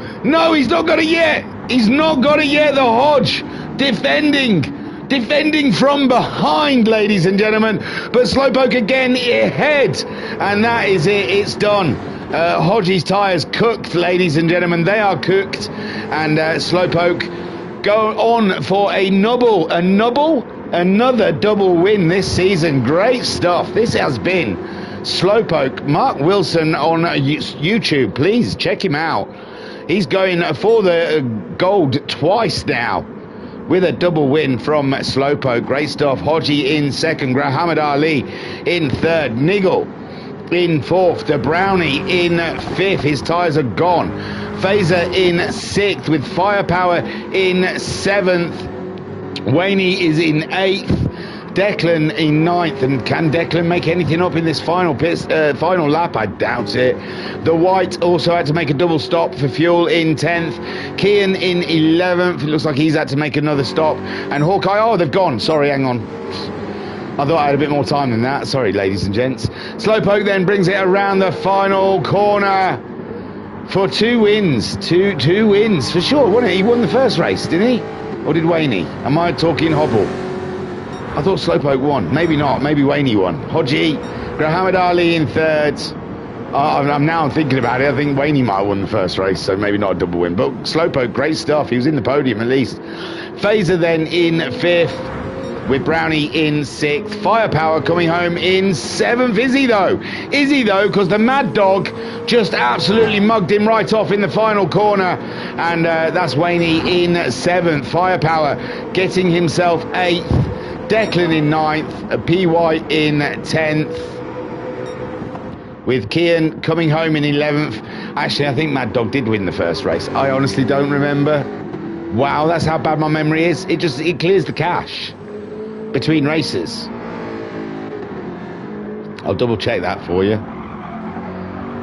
he's not got it yet. He's not got it yet. The Hodge defending from behind, ladies and gentlemen, but Slowpoke again ahead, and that is it. It's done. Hodgie's tyres cooked, ladies and gentlemen. They are cooked, and Slowpoke go on for another double win this season. Great stuff. This has been Slowpoke. Mark Wilson on YouTube. Please check him out. He's going for the gold twice now, with a double win from Slowpoke. Great stuff. Hodgie in second, Grahamad Ali in third, Niggle in fourth, the Brownie in fifth. His tyres are gone. Phaser in sixth, with Firepower in seventh. Waney is in eighth. Declan in ninth, and can Declan make anything up in this final lap? I doubt it. The White also had to make a double stop for fuel in 10th. Kian in 11th. It looks like he's had to make another stop. And Hawkeye, oh, they've gone. Sorry, hang on. I thought I had a bit more time than that. Sorry, ladies and gents. Slowpoke then brings it around the final corner for two wins. Two wins for sure, wasn't it? He won the first race, didn't he? Or did Waney? Am I talking hobble? I thought Slowpoke won. Maybe not. Maybe Waney won. Hodgie, Grahamad Ali in third. I'm thinking about it. I think Waney might have won the first race, so maybe not a double win. But Slowpoke, great stuff. He was in the podium at least. Phaser then in fifth, with Brownie in sixth. Firepower coming home in seventh. Is he though? Because the Mad Dog just absolutely mugged him right off in the final corner. And that's Waney in seventh. Firepower getting himself eighth. Declan in ninth, PY in 10th, with Kian coming home in 11th. Actually, I think Mad Dog did win the first race. I honestly don't remember. Wow, that's how bad my memory is. It clears the cache between races. I'll double check that for you.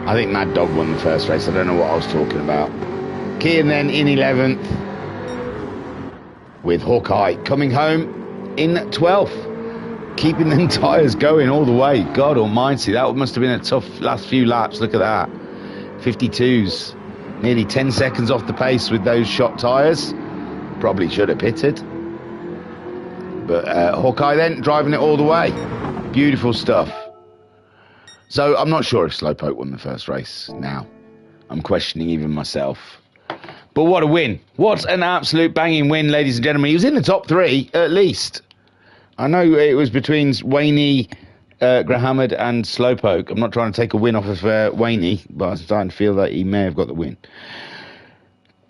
I think Mad Dog won the first race. I don't know what I was talking about. Kian then in 11th, with Hawkeye coming home in 12th, keeping them tyres going all the way. God almighty, that must have been a tough last few laps. Look at that, 52s, nearly 10 seconds off the pace with those shot tyres. Probably should have pitted, but Hawkeye then driving it all the way. Beautiful stuff. So I'm not sure if Slowpoke won the first race now. I'm questioning even myself. But what a win. What an absolute banging win, ladies and gentlemen. He was in the top three, at least. I know it was between Waney, Grahamad and Slowpoke. I'm not trying to take a win off of Waney, but I'm starting to feel that he may have got the win.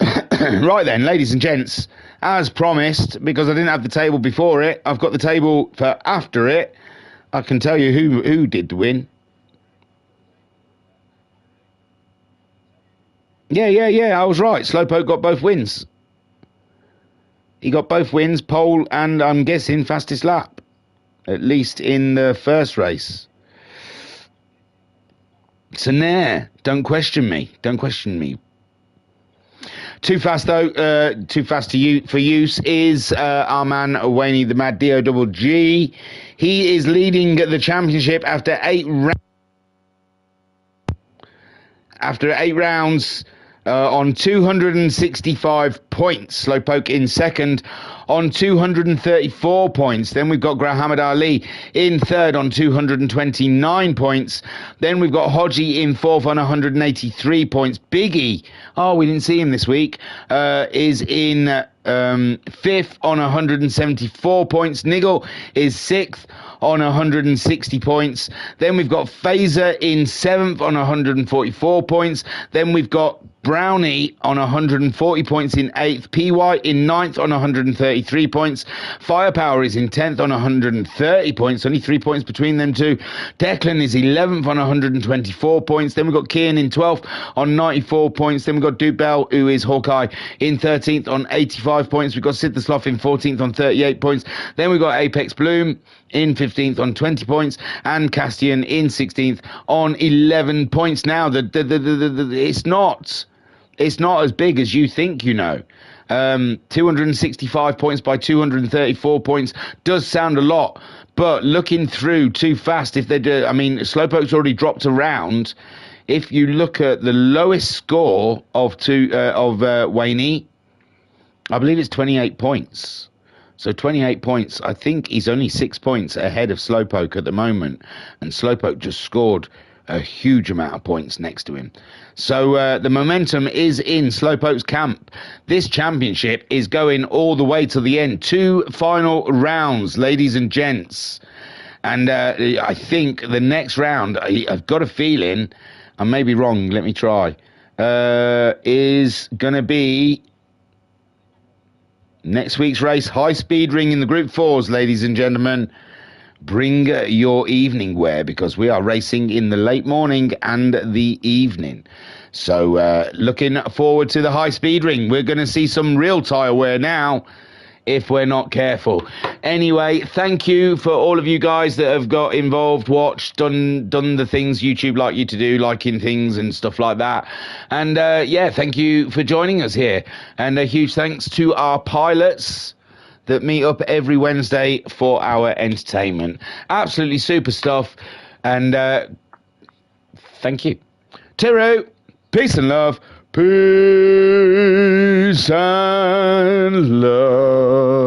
Right then, ladies and gents, as promised, because I didn't have the table before it, I've got the table for after it. I can tell you who did the win. Yeah, I was right. Slowpoke got both wins. He got both wins, pole and, I'm guessing, fastest lap. At least in the first race. So nah, don't question me. Too fast though, too fast for use is our man Waney the Mad DOGG. He is leading the championship after 8 rounds. On 265 points. Slowpoke in second on 234 points. Then we've got Grahamad Ali in third on 229 points. Then we've got Hodgie in fourth on 183 points. Biggie, we didn't see him this week, is in fifth on 174 points. Niggle is sixth on 160 points. Then we've got Phaser in seventh on 144 points. Then we've got Brownie on 140 points in 8th, PY in 9th on 133 points, Firepower is in 10th on 130 points, only 3 points between them two. Declan is 11th on 124 points. Then we've got Kian in 12th on 94 points. Then we've got Dubell, who is Hawkeye, in 13th on 85 points. We've got Sid the Sloth in 14th on 38 points. Then we've got Apex Bloom in 15th on 20 points, and Castian in 16th on 11 points. Now, it's not as big as you think, 265 points by 234 points does sound a lot, but looking through too fast, if they do, I mean, Slowpoke's already dropped a round. If you look at the lowest score of Wayne, I believe it's 28 points. So 28 points. I think he's only 6 points ahead of Slowpoke at the moment. And Slowpoke just scored a huge amount of points next to him. So the momentum is in Slowpoke's camp. This championship is going all the way to the end. 2 final rounds, ladies and gents. And I think the next round, I've got a feeling, I may be wrong, let me try, is going to be next week's race, High Speed Ring in the Group 4s, ladies and gentlemen. Bring your evening wear, because we are racing in the late morning and the evening. So looking forward to the High Speed Ring. We're going to see some real tyre wear now, if we're not careful. Anyway, thank you for all of you guys that have got involved, watched, done the things YouTube like you to do, liking things and stuff like that. And yeah, thank you for joining us here. And a huge thanks to our pilots that meet up every Wednesday for our entertainment. Absolutely super stuff. And thank you. Tiru, peace and love. Peace and love.